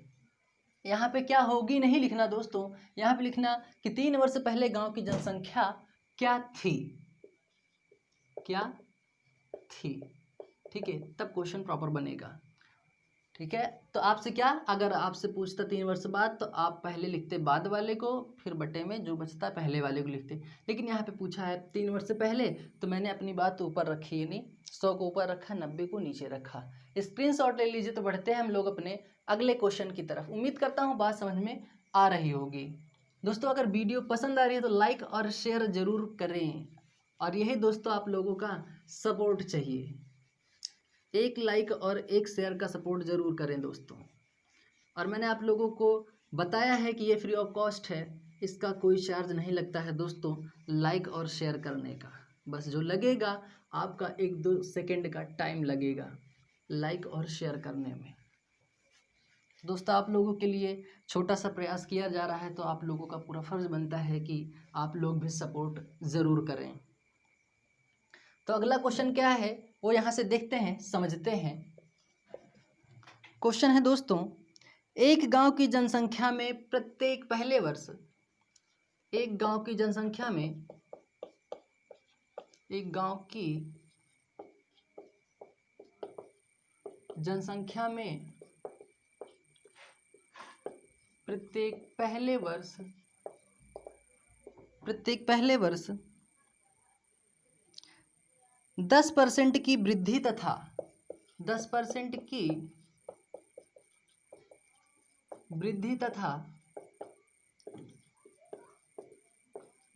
यहाँ पे क्या होगी नहीं लिखना दोस्तों, यहाँ पे लिखना कि 3 वर्ष पहले गांव की जनसंख्या क्या थी, क्या थी, ठीक है। तब क्वेश्चन प्रॉपर बनेगा, ठीक है। तो आपसे क्या, अगर आपसे पूछता 3 वर्ष बाद, तो आप पहले लिखते बाद वाले को, फिर बटे में जो बचता पहले वाले को लिखते। लेकिन यहाँ पे पूछा है 3 वर्ष पहले, तो मैंने अपनी बात ऊपर रखी, यानी 100 को ऊपर रखा, 90 को नीचे रखा। स्क्रीनशॉट ले लीजिए। तो बढ़ते हैं हम लोग अपने अगले क्वेश्चन की तरफ। उम्मीद करता हूँ बात समझ में आ रही होगी। दोस्तों अगर वीडियो पसंद आ रही है तो लाइक और शेयर जरूर करें, और यही दोस्तों आप लोगों का सपोर्ट चाहिए। एक लाइक और एक शेयर का सपोर्ट जरूर करें दोस्तों। और मैंने आप लोगों को बताया है कि ये फ्री ऑफ कॉस्ट है, इसका कोई चार्ज नहीं लगता है दोस्तों लाइक और शेयर करने का। बस जो लगेगा आपका 1-2 सेकंड का टाइम लगेगा लाइक और शेयर करने में। दोस्तों आप लोगों के लिए छोटा सा प्रयास किया जा रहा है, तो आप लोगों का पूरा फर्ज बनता है कि आप लोग भी सपोर्ट ज़रूर करें। तो अगला क्वेश्चन क्या है वो यहाँ से देखते हैं, समझते हैं। क्वेश्चन है दोस्तों, एक गांव की जनसंख्या में प्रत्येक पहले वर्ष, एक गांव की जनसंख्या में, एक गांव की जनसंख्या में प्रत्येक पहले वर्ष 10% की वृद्धि तथा 10% की वृद्धि तथा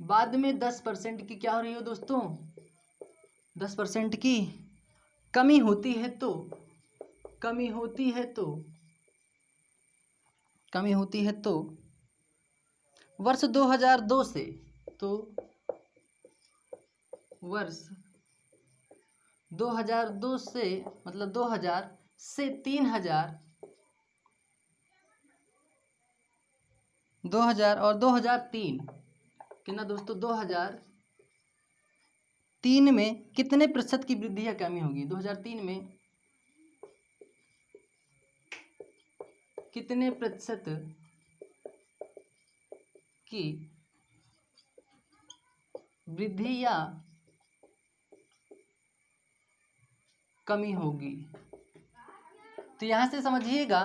बाद में 10% की क्या हो रही हो दोस्तों, 10% की कमी होती है तो वर्ष 2002 से, तो वर्ष 2002 से मतलब 2000 से 3000, 2000 और 2003 कितना दोस्तों, 2003 में कितने प्रतिशत की वृद्धि या कमी होगी। 2003 में कितने प्रतिशत की वृद्धि या कमी होगी। तो यहां से समझिएगा।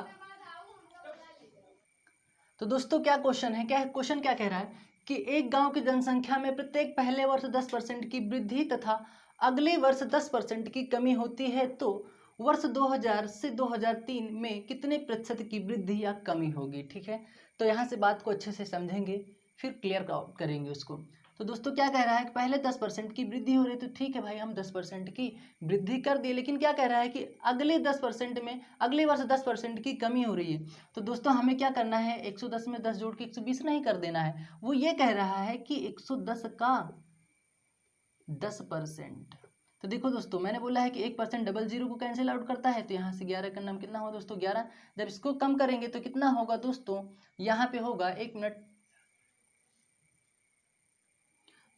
तो दोस्तों क्या क्वेश्चन है, क्वेश्चन क्या कह रहा है कि एक गांव की जनसंख्या में प्रत्येक पहले वर्ष 10% की वृद्धि तथा अगले वर्ष 10% की कमी होती है, तो वर्ष 2000 से 2003 में कितने प्रतिशत की वृद्धि या कमी होगी। ठीक है, तो यहाँ से बात को अच्छे से समझेंगे, फिर क्लियर करेंगे उसको। तो दोस्तों क्या कह रहा है कि पहले 10% की वृद्धि हो रही है, तो ठीक है भाई हम 10% की वृद्धि कर दिए, लेकिन क्या कह रहा है कि अगले 10% में अगले वर्ष 10% की कमी हो रही है। तो दोस्तों हमें क्या करना है, 110 में 10 जोड़ के 120 नहीं कर देना है। वो ये कह रहा है कि 110 का 10%। तो देखो दोस्तों मैंने बोला है कि 1% डबल जीरो को कैंसिल आउट करता है, तो यहाँ से 11 का नाम कितना हुआ दोस्तों, 11। जब इसको कम करेंगे तो कितना होगा दोस्तों, यहाँ पे होगा, 1 मिनट,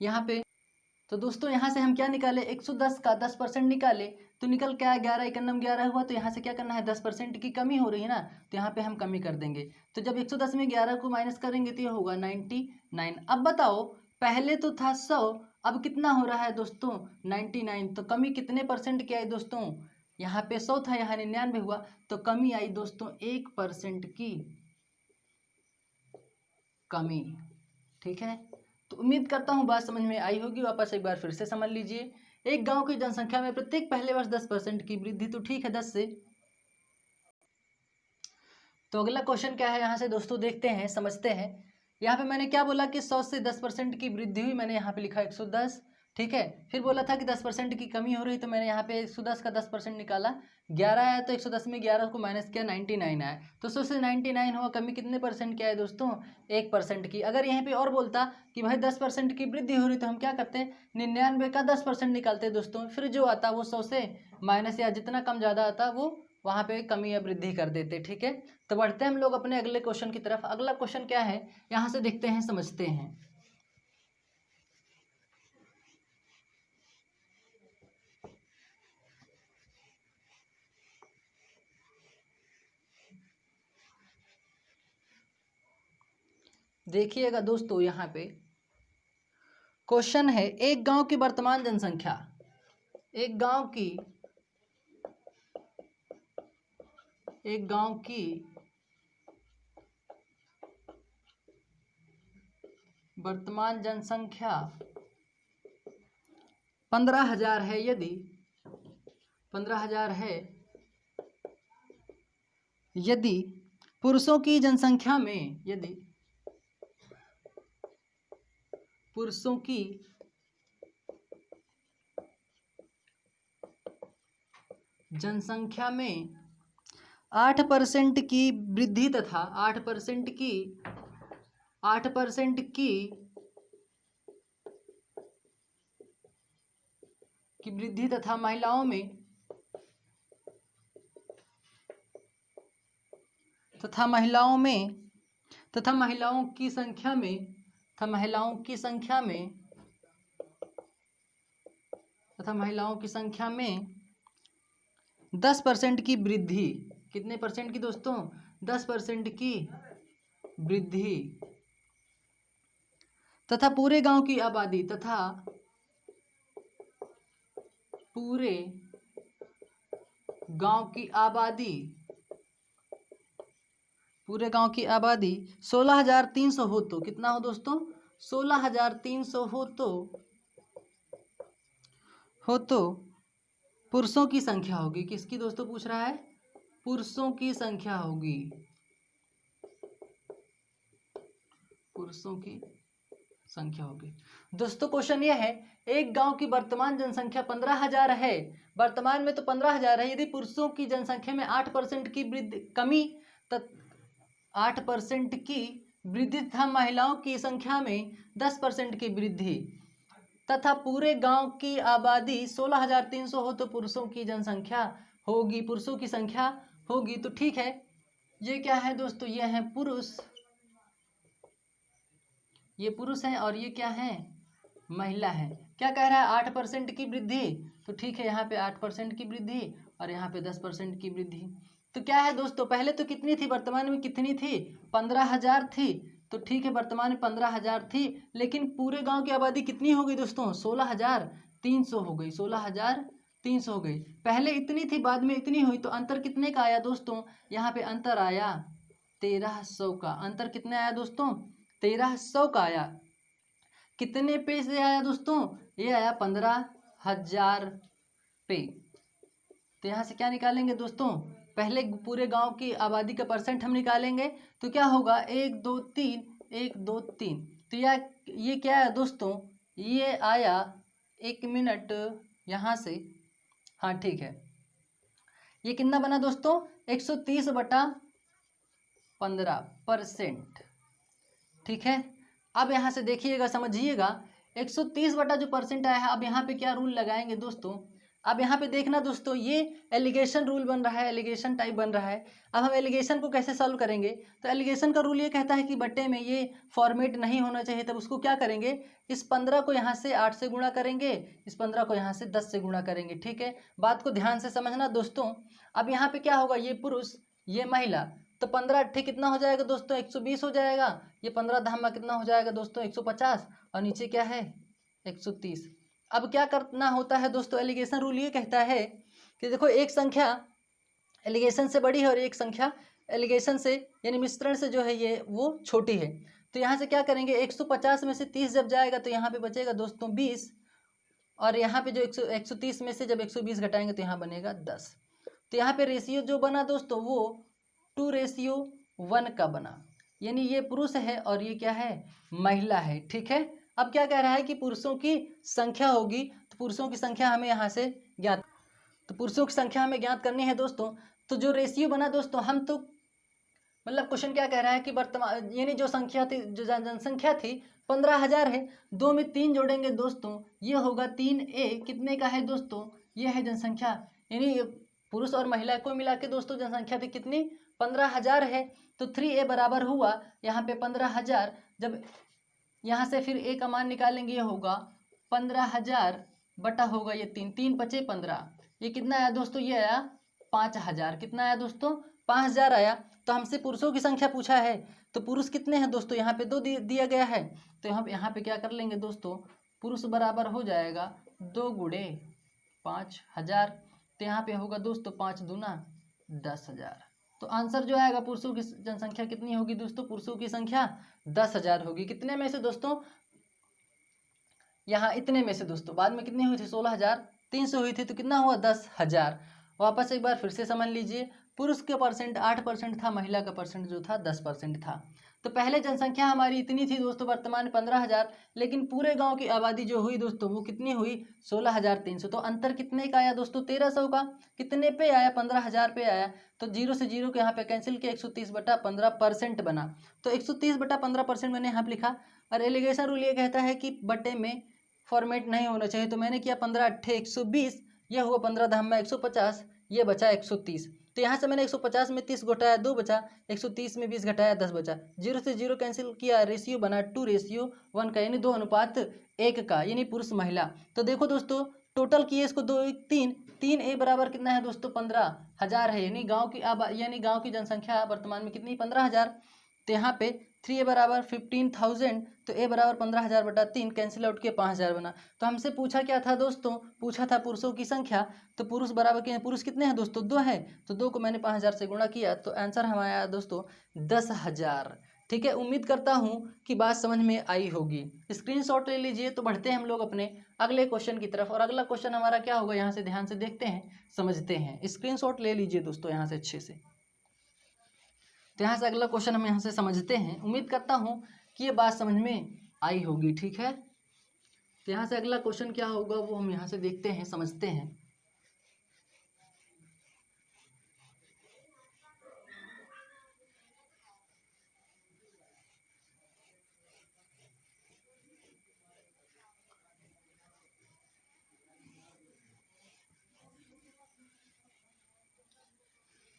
यहाँ पे। तो दोस्तों यहाँ से हम क्या निकाले, 110 का 10% निकाले, तो निकल क्या है 11, 11 हुआ। तो यहाँ से क्या करना है, 10% की कमी हो रही है ना, तो यहाँ पे हम कमी कर देंगे। तो जब 110 में 11 को माइनस करेंगे तो ये होगा 99। अब बताओ पहले तो था 100, अब कितना हो रहा है दोस्तों 99। तो कमी कितने परसेंट की आई दोस्तों, यहाँ पे 100 था, यहाँ 99 हुआ, तो कमी आई दोस्तों 1% की कमी। ठीक है, तो उम्मीद करता हूँ बात समझ में आई होगी। वापस एक बार फिर से समझ लीजिए, एक गांव की जनसंख्या में प्रत्येक पहले वर्ष 10% की वृद्धि, तो ठीक है 10 से। तो अगला क्वेश्चन क्या है यहाँ से दोस्तों देखते हैं, समझते हैं। यहाँ पे मैंने क्या बोला कि 100 से 10% की वृद्धि हुई, मैंने यहाँ पे लिखा 110। ठीक है, फिर बोला था कि 10% की कमी हो रही, तो मैंने यहाँ पे 110 का 10% निकाला, 11 आया, तो 110 में 11 को माइनस किया, 99 आया। तो 100 से 99 हुआ, कमी कितने परसेंट की आई दोस्तों, 1% की। अगर यहाँ पे और बोलता कि भाई 10% की वृद्धि हो रही, तो हम क्या करते हैं, 99 का 10% निकालते दोस्तों, फिर जो आता वो 100 से माइनस या जितना कम ज़्यादा आता वो वहाँ पे कमी या वृद्धि कर देते। ठीक है, तो बढ़ते हैं हम लोग अपने अगले क्वेश्चन की तरफ। अगला क्वेश्चन क्या है यहाँ से देखते हैं, समझते हैं। देखिएगा दोस्तों यहाँ पे क्वेश्चन है, एक गांव की वर्तमान जनसंख्या, एक गांव की वर्तमान जनसंख्या 15,000 है, यदि 15,000 है, यदि पुरुषों की जनसंख्या में यदि पुरुषों की जनसंख्या में 8% की वृद्धि तथा 8% की वृद्धि तथा महिलाओं की संख्या में 10% की वृद्धि, कितने परसेंट की दोस्तों? 10% की वृद्धि तथा पूरे गांव की आबादी 16,300 हो तो कितना हो दोस्तों? 16,300 हो तो पुरुषों की संख्या होगी। किसकी दोस्तों पूछ रहा है? पुरुषों की संख्या होगी। दोस्तों क्वेश्चन ये है, एक गांव की वर्तमान जनसंख्या 15,000 है, वर्तमान में तो 15,000 है। यदि पुरुषों की जनसंख्या में 8% की वृद्धि तथा महिलाओं की संख्या में 10% की वृद्धि तथा पूरे गांव की आबादी 16,300 हो तो पुरुषों की संख्या होगी। तो ठीक है, ये क्या है दोस्तों? ये है पुरुष, ये पुरुष है और ये क्या है? महिला है। क्या कह रहा है? 8% की वृद्धि। तो ठीक है, यहाँ पे 8% की वृद्धि और यहाँ पे 10% की वृद्धि। तो क्या है दोस्तों? पहले तो कितनी थी, वर्तमान में कितनी थी? 15,000 थी। तो ठीक है, वर्तमान में 15,000 थी, लेकिन पूरे गांव की आबादी कितनी हो गई दोस्तों? 16,300 हो गई। 16,300 हो गई। पहले इतनी थी, बाद में इतनी हुई, तो अंतर कितने का आया दोस्तों? यहाँ पे अंतर आया 1300 का। अंतर कितना आया दोस्तों? 1300 का आया। कितने पे से आया दोस्तों? ये आया 15,000 पे। तो यहाँ से क्या निकालेंगे दोस्तों? पहले पूरे गांव की आबादी का परसेंट हम निकालेंगे। तो क्या होगा? 1 2 3 1 2 3। तो ये क्या है दोस्तों? ये आया, 1 मिनट यहाँ से, हाँ ठीक है, ये कितना बना दोस्तों? 130/15%। ठीक है, अब यहाँ से देखिएगा, समझिएगा, 130 बटा जो परसेंट आया है। अब यहाँ पे क्या रूल लगाएंगे दोस्तों? अब यहाँ पे देखना दोस्तों, ये एलिगेशन रूल बन रहा है, एलिगेशन टाइप बन रहा है। अब हम एलिगेशन को कैसे सॉल्व करेंगे? तो एलिगेशन का रूल ये कहता है कि बट्टे में ये फॉर्मेट नहीं होना चाहिए। तब उसको क्या करेंगे? इस 15 को यहाँ से 8 से गुणा करेंगे, इस 15 को यहाँ से 10 से गुणा करेंगे। ठीक है, बात को ध्यान से समझना दोस्तों। अब यहाँ पे क्या होगा? ये पुरुष, ये महिला, तो 15 अट्ठे कितना हो जाएगा दोस्तों? 120 हो जाएगा। ये 15 धामा कितना हो जाएगा दोस्तों? 150। और नीचे क्या है? 130। अब क्या करना होता है दोस्तों? एलिगेशन रूल ये कहता है कि देखो, एक संख्या एलिगेशन से बड़ी है और एक संख्या एलिगेशन से यानी मिश्रण से जो है ये वो छोटी है। तो यहाँ से क्या करेंगे? 150 में से 30 जब जाएगा तो यहाँ पे बचेगा दोस्तों 20, और यहाँ पे जो 130 में से जब 120 घटाएंगे तो यहाँ बनेगा 10। तो यहाँ पे रेशियो जो बना दोस्तों वो 2:1 का बना, यानी ये पुरुष है और ये क्या है? महिला है। ठीक है, अब क्या कह रहा है कि पुरुषों की संख्या होगी। तो पुरुषों की संख्या हमें यहाँ से ज्ञात करनी है दोस्तों। तो जो रेशियो बना दोस्तों, हम तो मतलब क्वेश्चन क्या कह रहा है कि वर्तमान यानी जो संख्या थी, जो जनसंख्या थी 15,000 है, 2 में 3 जोड़ेंगे दोस्तों, ये होगा 3a। कितने का है दोस्तों? ये है जनसंख्या, यानी पुरुष और महिला को मिला के दोस्तों जनसंख्या थी कितनी? 15,000 है। तो 3a बराबर हुआ यहाँ पे 15,000। जब यहाँ से फिर a का मान निकालेंगे, ये होगा 15,000 बटा होगा ये 3, 3 पचे 15। ये कितना आया दोस्तों? ये आया 5,000। कितना आया दोस्तों? 5,000 आया। तो हमसे पुरुषों की संख्या पूछा है, तो पुरुष कितने हैं दोस्तों? यहाँ पे 2 दिया गया है। तो हम यहाँ पे क्या कर लेंगे दोस्तों? पुरुष बराबर हो जाएगा 2 गुणे 5,000। तो यहाँ पे होगा दोस्तों 5 दूना 10,000। तो आंसर जो आएगा, पुरुषों की जनसंख्या कितनी होगी दोस्तों? पुरुषों की संख्या 10,000 होगी। कितने में से दोस्तों? यहाँ इतने में से दोस्तों। बाद में कितनी हुई थी? 16,300 हुई थी। तो कितना हुआ? 10,000। वापस एक बार फिर से समझ लीजिए, पुरुष का परसेंट 8% था, महिला का परसेंट जो था 10% था। तो पहले जनसंख्या हमारी इतनी थी दोस्तों, वर्तमान 15,000, लेकिन पूरे गांव की आबादी जो हुई दोस्तों वो कितनी हुई 16,300। तो अंतर कितने का आया दोस्तों 1300 का। कितने पे आया 15,000 पे आया। तो जीरो से जीरो के यहाँ पे कैंसिल किया, 130/15% बना। तो 130/15% मैंने यहाँ पे लिखा। और एलिगेशन रूल ये कहता है कि बटे में फॉर्मेट नहीं होना चाहिए। तो मैंने किया 15×8 = 120, यह हुआ 15×10 = 150, ये बचा 130। तो यहाँ से मैंने 150 में 30 घटाया 2 बचा, 130 में 20 घटाया 10 बचा। जीरो से जीरो कैंसिल किया, रेशियो बना 2:1 का, यानी 2:1 का, यानी पुरुष महिला। तो देखो दोस्तों टोटल किए इसको 2 1 3 3 ए बराबर कितना है दोस्तों 15,000 है, यानी गांव की जनसंख्या वर्तमान में कितनी 15,000। तो यहाँ पे 3 ए बराबर 15,000, तो ए बराबर 15,000/3, कैंसिल आउट किया 5,000 बना। तो हमसे पूछा क्या था दोस्तों, पूछा था पुरुषों की संख्या। तो पुरुष बराबर के पुरुष कितने हैं दोस्तों 2 है, तो 2 को मैंने 5,000 से गुणा किया, तो आंसर हमारा आया दोस्तों 10,000। ठीक है, उम्मीद करता हूँ कि बात समझ में आई होगी। स्क्रीनशॉट ले लीजिए। तो बढ़ते हैं हम लोग अपने अगले क्वेश्चन की तरफ। और अगला क्वेश्चन हमारा क्या होगा, यहाँ से ध्यान से देखते हैं, समझते हैं। स्क्रीनशॉट ले लीजिए दोस्तों यहाँ से अच्छे से। तो यहाँ से अगला क्वेश्चन हम यहाँ से समझते हैं। उम्मीद करता हूँ कि ये बात समझ में आई होगी। ठीक है, तो यहाँ से अगला क्वेश्चन क्या होगा वो हम यहाँ से देखते हैं, समझते हैं।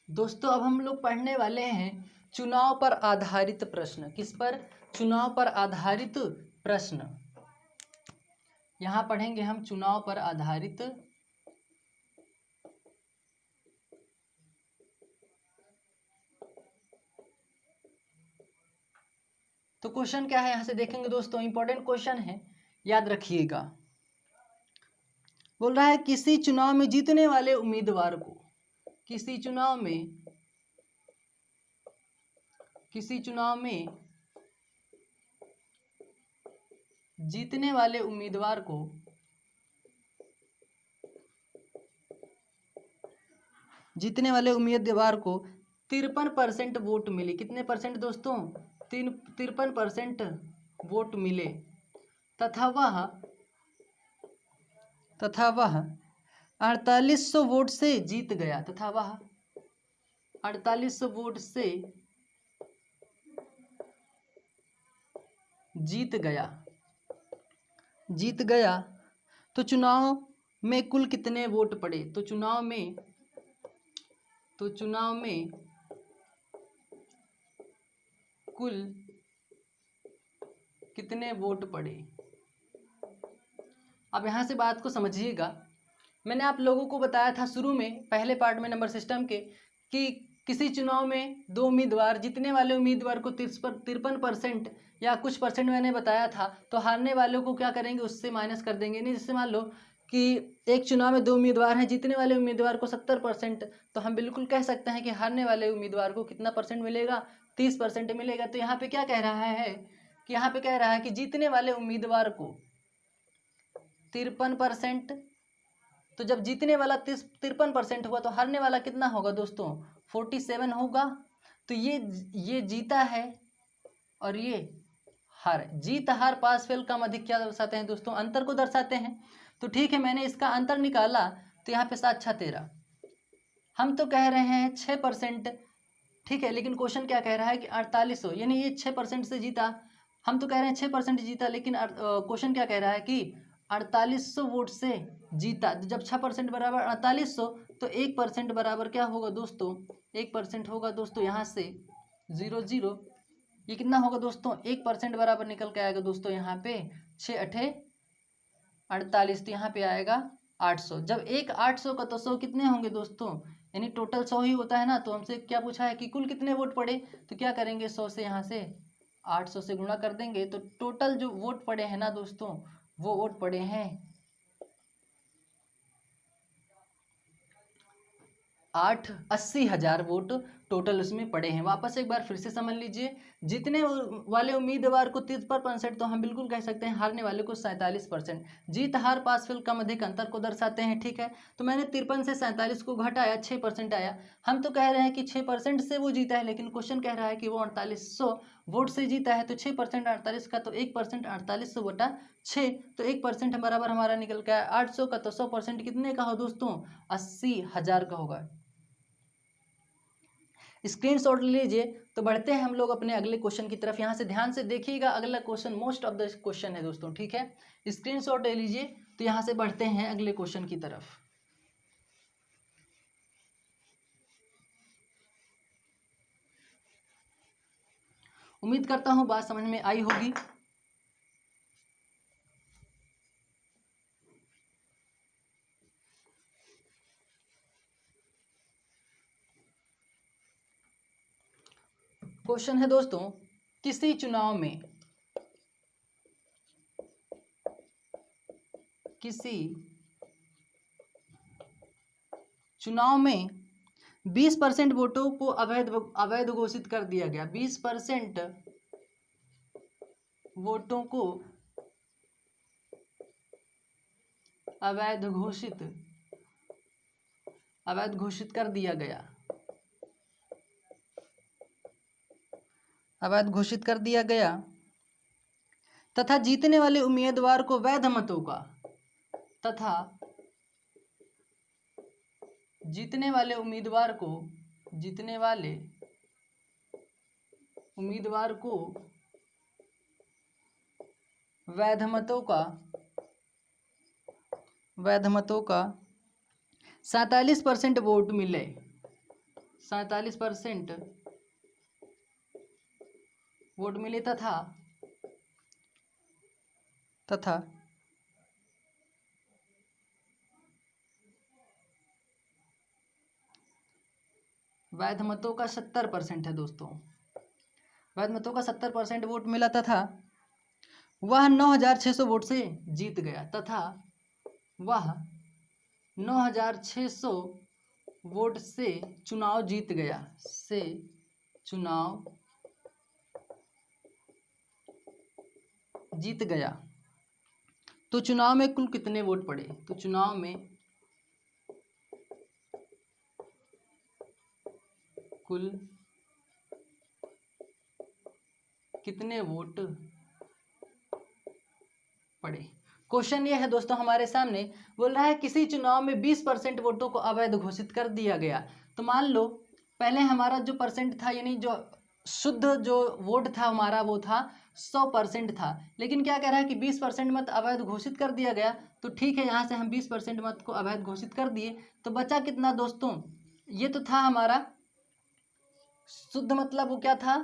दोस्तों अब हम लोग पढ़ने वाले हैं चुनाव पर आधारित प्रश्न। किस पर, चुनाव पर आधारित प्रश्न। यहाँ पढ़ेंगे हम चुनाव पर आधारित तो क्वेश्चन क्या है यहाँ से देखेंगे दोस्तों, इंपॉर्टेंट क्वेश्चन है, याद रखिएगा। बोल रहा है किसी चुनाव में जीतने वाले उम्मीदवार को, किसी चुनाव में जीतने वाले उम्मीदवार को 53% वोट मिले। कितने परसेंट दोस्तों 53% वोट मिले, तथा वह 4800 वोट से जीत गया, तथा वह 4800 वोट से जीत गया। तो चुनाव में कुल कितने वोट पड़े। तो चुनाव में कुल कितने वोट पड़े। अब यहाँ से बात को समझिएगा। मैंने आप लोगों को बताया था शुरू में पहले पार्ट में नंबर सिस्टम के कि किसी चुनाव में दो उम्मीदवार, जीतने वाले उम्मीदवार को 53% या कुछ परसेंट मैंने बताया था, तो हारने वालों को क्या करेंगे उससे माइनस कर देंगे। नहीं, जैसे मान लो कि एक चुनाव में 2 उम्मीदवार हैं, जीतने वाले उम्मीदवार को 70%, तो हम बिल्कुल कह सकते हैं कि हारने वाले उम्मीदवार को कितना परसेंट मिलेगा 30% मिलेगा। तो यहाँ पे क्या कह रहा है कि यहाँ पे कह रहा है कि जीतने वाले उम्मीदवार को 53%, तो जब जीतने वाला 53% हुआ तो हारने वाला कितना होगा दोस्तों 47 होगा। तो ये जीता है और ये हार। जीत हार पास फेल कम अधिक क्या दर्शाते हैं दोस्तों, अंतर को दर्शाते हैं। तो ठीक है, मैंने इसका अंतर निकाला, तो यहाँ पे 7 6 13, हम तो कह रहे हैं 6%। ठीक है, लेकिन क्वेश्चन क्या कह रहा है कि 4800, यानी ये 6% से जीता। हम तो कह रहे हैं 6% जीता, लेकिन क्वेश्चन क्या कह रहा है कि 4800 वोट से जीता। जब 6% बराबर 4800, तो 1% बराबर क्या होगा दोस्तों 1% होगा दोस्तों यहाँ से 0 ये कितना होगा दोस्तों 1% बराबर निकल के आएगा दोस्तों यहाँ पे 6 8 48, तो यहाँ पे आएगा 800। जब 800 का तो 100 कितने होंगे दोस्तों, यानी टोटल 100 ही होता है ना। तो हमसे क्या पूछा है कि कुल कितने वोट पड़े, तो क्या करेंगे 100 से यहाँ से 800 से गुणा कर देंगे। तो टोटल जो वोट पड़े हैं ना दोस्तों, वो वोट पड़े हैं 80,000 वोट टोटल उसमें पड़े हैं। वापस एक बार फिर से समझ लीजिए, जीतने वाले उम्मीदवार को 53%, तो हम बिल्कुल कह सकते हैं हारने वाले को 47%। जीत हार पास फेल कम अधिक अंतर को दर्शाते हैं, ठीक है। तो मैंने 53 से 47 को घटाया, 6% आया। हम तो कह रहे हैं कि 6% से वो जीता है, लेकिन क्वेश्चन कह रहा है कि वो 4800 वोट से जीता है। तो 6% 48 का, तो 1% 4800 बटा 6, तो 1% बराबर हमारा निकल गया 800 का। तो 100% कितने का हो दोस्तों? 80,000 का होगा। स्क्रीनशॉट लीजिए। तो बढ़ते हैं हम लोग अपने अगले क्वेश्चन की तरफ। यहाँ से ध्यान से देखिएगा, अगला question most of the question है दोस्तों, ठीक है। स्क्रीनशॉट ले लीजिए। तो यहाँ से बढ़ते हैं अगले क्वेश्चन की तरफ। उम्मीद करता हूँ बात समझ में आई होगी। क्वेश्चन है दोस्तों, किसी चुनाव में 20% वोटों को अवैध घोषित कर दिया गया। 20% वोटों को अवैध घोषित कर दिया गया। अवैध घोषित कर दिया गया तथा जीतने वाले उम्मीदवार को वैध मतों का जीतने वाले उम्मीदवार को वैध मतों का 47% वोट मिले। 47% वोट मिले तथा वैध मतों का 70% है दोस्तों। वैध मतों का 70% वोट मिला तथा वह 9,600 वोट से जीत गया। तथा वह 9,600 वोट से चुनाव जीत गया। तो चुनाव में कुल कितने वोट पड़े? तो चुनाव में कुल कितने वोट पड़े? क्वेश्चन ये है दोस्तों हमारे सामने, बोल रहा है किसी चुनाव में 20% वोटों को अवैध घोषित कर दिया गया। तो मान लो पहले हमारा जो परसेंट था, यानी जो शुद्ध जो वोट था हमारा, वो था 100% था। लेकिन क्या कह रहा है कि 20% मत अवैध घोषित कर दिया गया। तो ठीक है, यहाँ से हम 20% मत को अवैध घोषित कर दिए। तो बचा कितना दोस्तों? ये तो था हमारा शुद्ध, मतलब वो क्या था?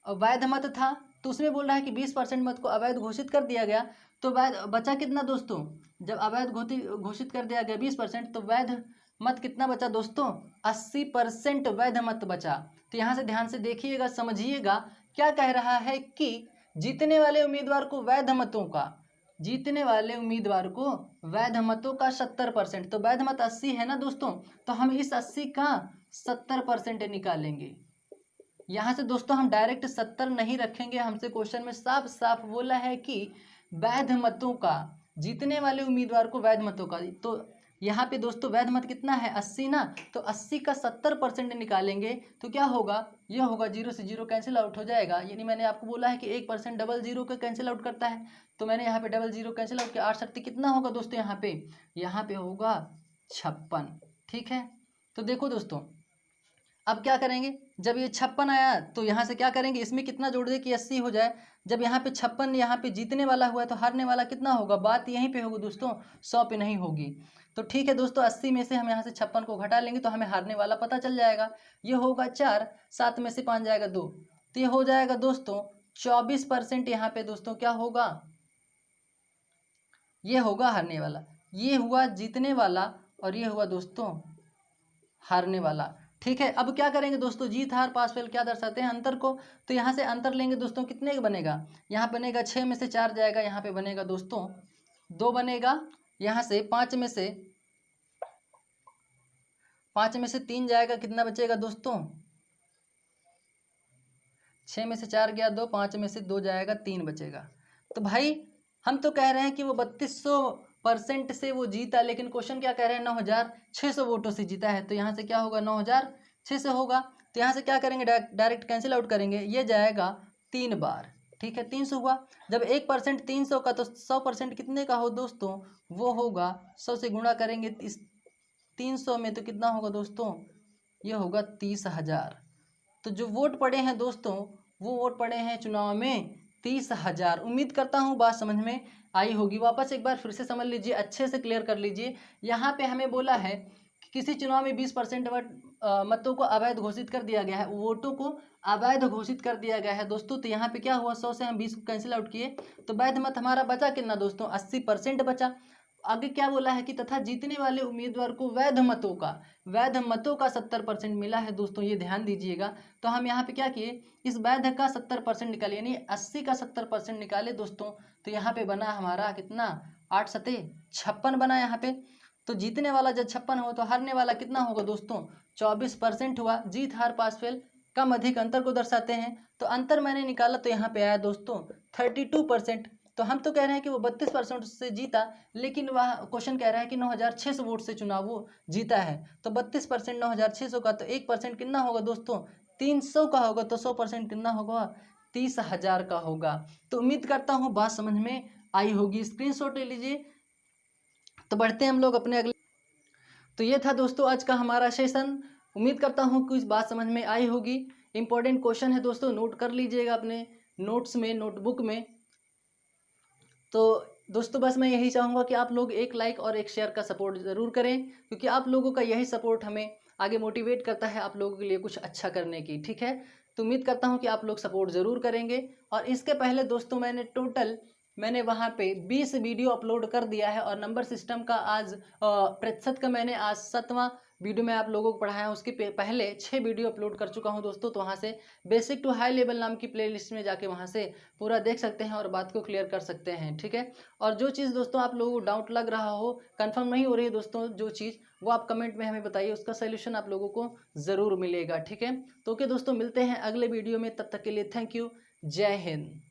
वैध मत था। तो उसमें बोल रहा है कि 20% मत को अवैध घोषित कर दिया गया। तो वैध बचा कितना दोस्तों? जब अवैध घोषित कर दिया गया 20%, तो वैध मत कितना बचा दोस्तों? 80% वैध मत बचा। तो यहाँ से ध्यान से देखिएगा, समझिएगा, क्या कह रहा है कि जीतने वाले उम्मीदवार को वैध मतों का 70%। तो वैध मत 80 है ना दोस्तों, तो हम इस 80 का 70% निकालेंगे। यहाँ से दोस्तों हम डायरेक्ट 70 नहीं रखेंगे। हमसे क्वेश्चन में साफ साफ बोला है कि वैध मतों का, जीतने वाले उम्मीदवार को वैध मतों का। तो यहाँ पे दोस्तों वैध मत कितना है? 80 ना। तो 80 का 70% निकालेंगे तो क्या होगा? ये होगा 0 से 0 कैंसिल आउट हो जाएगा। यानी मैंने आपको बोला है कि 1% डबल जीरो का कैंसिल आउट करता है। तो मैंने यहाँ पे डबल जीरो कैंसिल आउट किया। 8 कितना होगा दोस्तों? यहाँ पे होगा 56। ठीक है, तो देखो दोस्तों अब क्या करेंगे, जब ये 56 आया तो यहाँ से क्या करेंगे, इसमें कितना जोड़ दे कि 80 हो जाए। जब यहाँ पे 56 यहाँ पे जीतने वाला हुआ है तो हारने वाला कितना होगा? बात यहीं पे होगी दोस्तों, 100 पे नहीं होगी। तो ठीक है दोस्तों, 80 में से हम यहाँ से 56 को घटा लेंगे तो हमें हारने वाला पता चल जाएगा। ये होगा 4, 7 में से 5 जाएगा 2, तो ये हो जाएगा दोस्तों 24%। यहाँ पे दोस्तों क्या होगा? ये होगा हारने वाला, ये हुआ जीतने वाला और ये हुआ दोस्तों हारने वाला। ठीक है, अब क्या करेंगे दोस्तों, जीत हार पास फेल क्या दर्शाते हैं? अंतर को। तो यहाँ से अंतर लेंगे दोस्तों, कितने का बनेगा? यहाँ बनेगा 6 में से 4 जाएगा, यहाँ पे बनेगा दोस्तों 2 बनेगा। यहाँ से 5 में से 3 जाएगा, कितना बचेगा दोस्तों? 6 में से 4 गया 2, 5 में से 2 जाएगा 3 बचेगा। तो भाई हम तो कह रहे हैं कि वो 3200% से वो जीता, लेकिन क्वेश्चन क्या कह रहे हैं 9600 वोटों से जीता है। तो यहाँ से क्या होगा 9600 होगा। तो यहाँ से क्या करेंगे डायरेक्ट कैंसिल आउट करेंगे, ये जाएगा 3 बार, ठीक है 300 हुआ। जब 1% 300 का तो 100% कितने का हो दोस्तों, वो होगा 100 से गुणा करेंगे इस 300 में, तो कितना होगा दोस्तों, ये होगा 30,000। तो जो वोट पड़े हैं दोस्तों, वो वोट पड़े हैं चुनाव में 30,000। उम्मीद करता हूँ बात समझ में आई होगी। वापस एक बार फिर से समझ लीजिए, अच्छे से क्लियर कर लीजिए। यहाँ पे हमें बोला है कि किसी चुनाव में 20% मतों को अवैध घोषित कर दिया गया है, वोटों को अवैध घोषित कर दिया गया है दोस्तों। तो यहाँ पे क्या हुआ, 100 से हम 20 को कैंसिल आउट किए, तो वैध मत हमारा बचा कितना दोस्तों, 80% बचा। आगे क्या बोला है कि तथा जीतने वाले उम्मीदवार को वैध मतों का 70% मिला है दोस्तों, ये ध्यान दीजिएगा। तो हम यहाँ पे क्या किए, इस वैध का 70% निकाले, यानी 80 का 70% निकाले दोस्तों। तो यहाँ पे बना हमारा कितना, 8 सते 56 बना यहाँ पे। तो जीतने वाला जब 56 हो तो हारने वाला कितना होगा दोस्तों, 24% हुआ। जीत हार पास फेल कम अधिक अंतर को दर्शाते हैं। तो अंतर मैंने निकाला तो यहाँ पे आया दोस्तों 32%। तो हम तो कह रहे हैं कि वो 32% से जीता, लेकिन वह क्वेश्चन कह रहा है कि 9600 वोट से चुनाव वो जीता है। तो 32% 9600 का, तो 1% कितना होगा दोस्तों, 300 का होगा। तो 100% कितना होगा, 30,000 का होगा। तो उम्मीद करता हूँ बात समझ में आई होगी, स्क्रीनशॉट ले लीजिए। तो बढ़ते हैं हम लोग अपने अगले। तो ये था दोस्तों आज का हमारा सेशन। उम्मीद करता हूँ कुछ बात समझ में आई होगी। इंपॉर्टेंट क्वेश्चन है दोस्तों, नोट कर लीजिएगा अपने नोट्स में, नोटबुक में। तो दोस्तों बस मैं यही चाहूँगा कि आप लोग एक लाइक और एक शेयर का सपोर्ट ज़रूर करें, क्योंकि आप लोगों का यही सपोर्ट हमें आगे मोटिवेट करता है आप लोगों के लिए कुछ अच्छा करने की, ठीक है। तो उम्मीद करता हूँ कि आप लोग सपोर्ट ज़रूर करेंगे। और इसके पहले दोस्तों मैंने वहाँ पे 20 वीडियो अपलोड कर दिया है, और नंबर सिस्टम का आज प्रतिशत का मैंने आज 7वां वीडियो में आप लोगों को पढ़ाया। उसके पहले 6 वीडियो अपलोड कर चुका हूं दोस्तों। तो वहां से बेसिक टू हाई लेवल नाम की प्लेलिस्ट में जाके वहां से पूरा देख सकते हैं और बात को क्लियर कर सकते हैं, ठीक है। और जो चीज़ दोस्तों आप लोगों को डाउट लग रहा हो, कंफर्म नहीं हो रही है दोस्तों जो चीज़, वो आप कमेंट में हमें बताइए, उसका सोल्यूशन आप लोगों को ज़रूर मिलेगा, ठीक है। तो ओके दोस्तों, मिलते हैं अगले वीडियो में, तब तक के लिए थैंक यू, जय हिंद।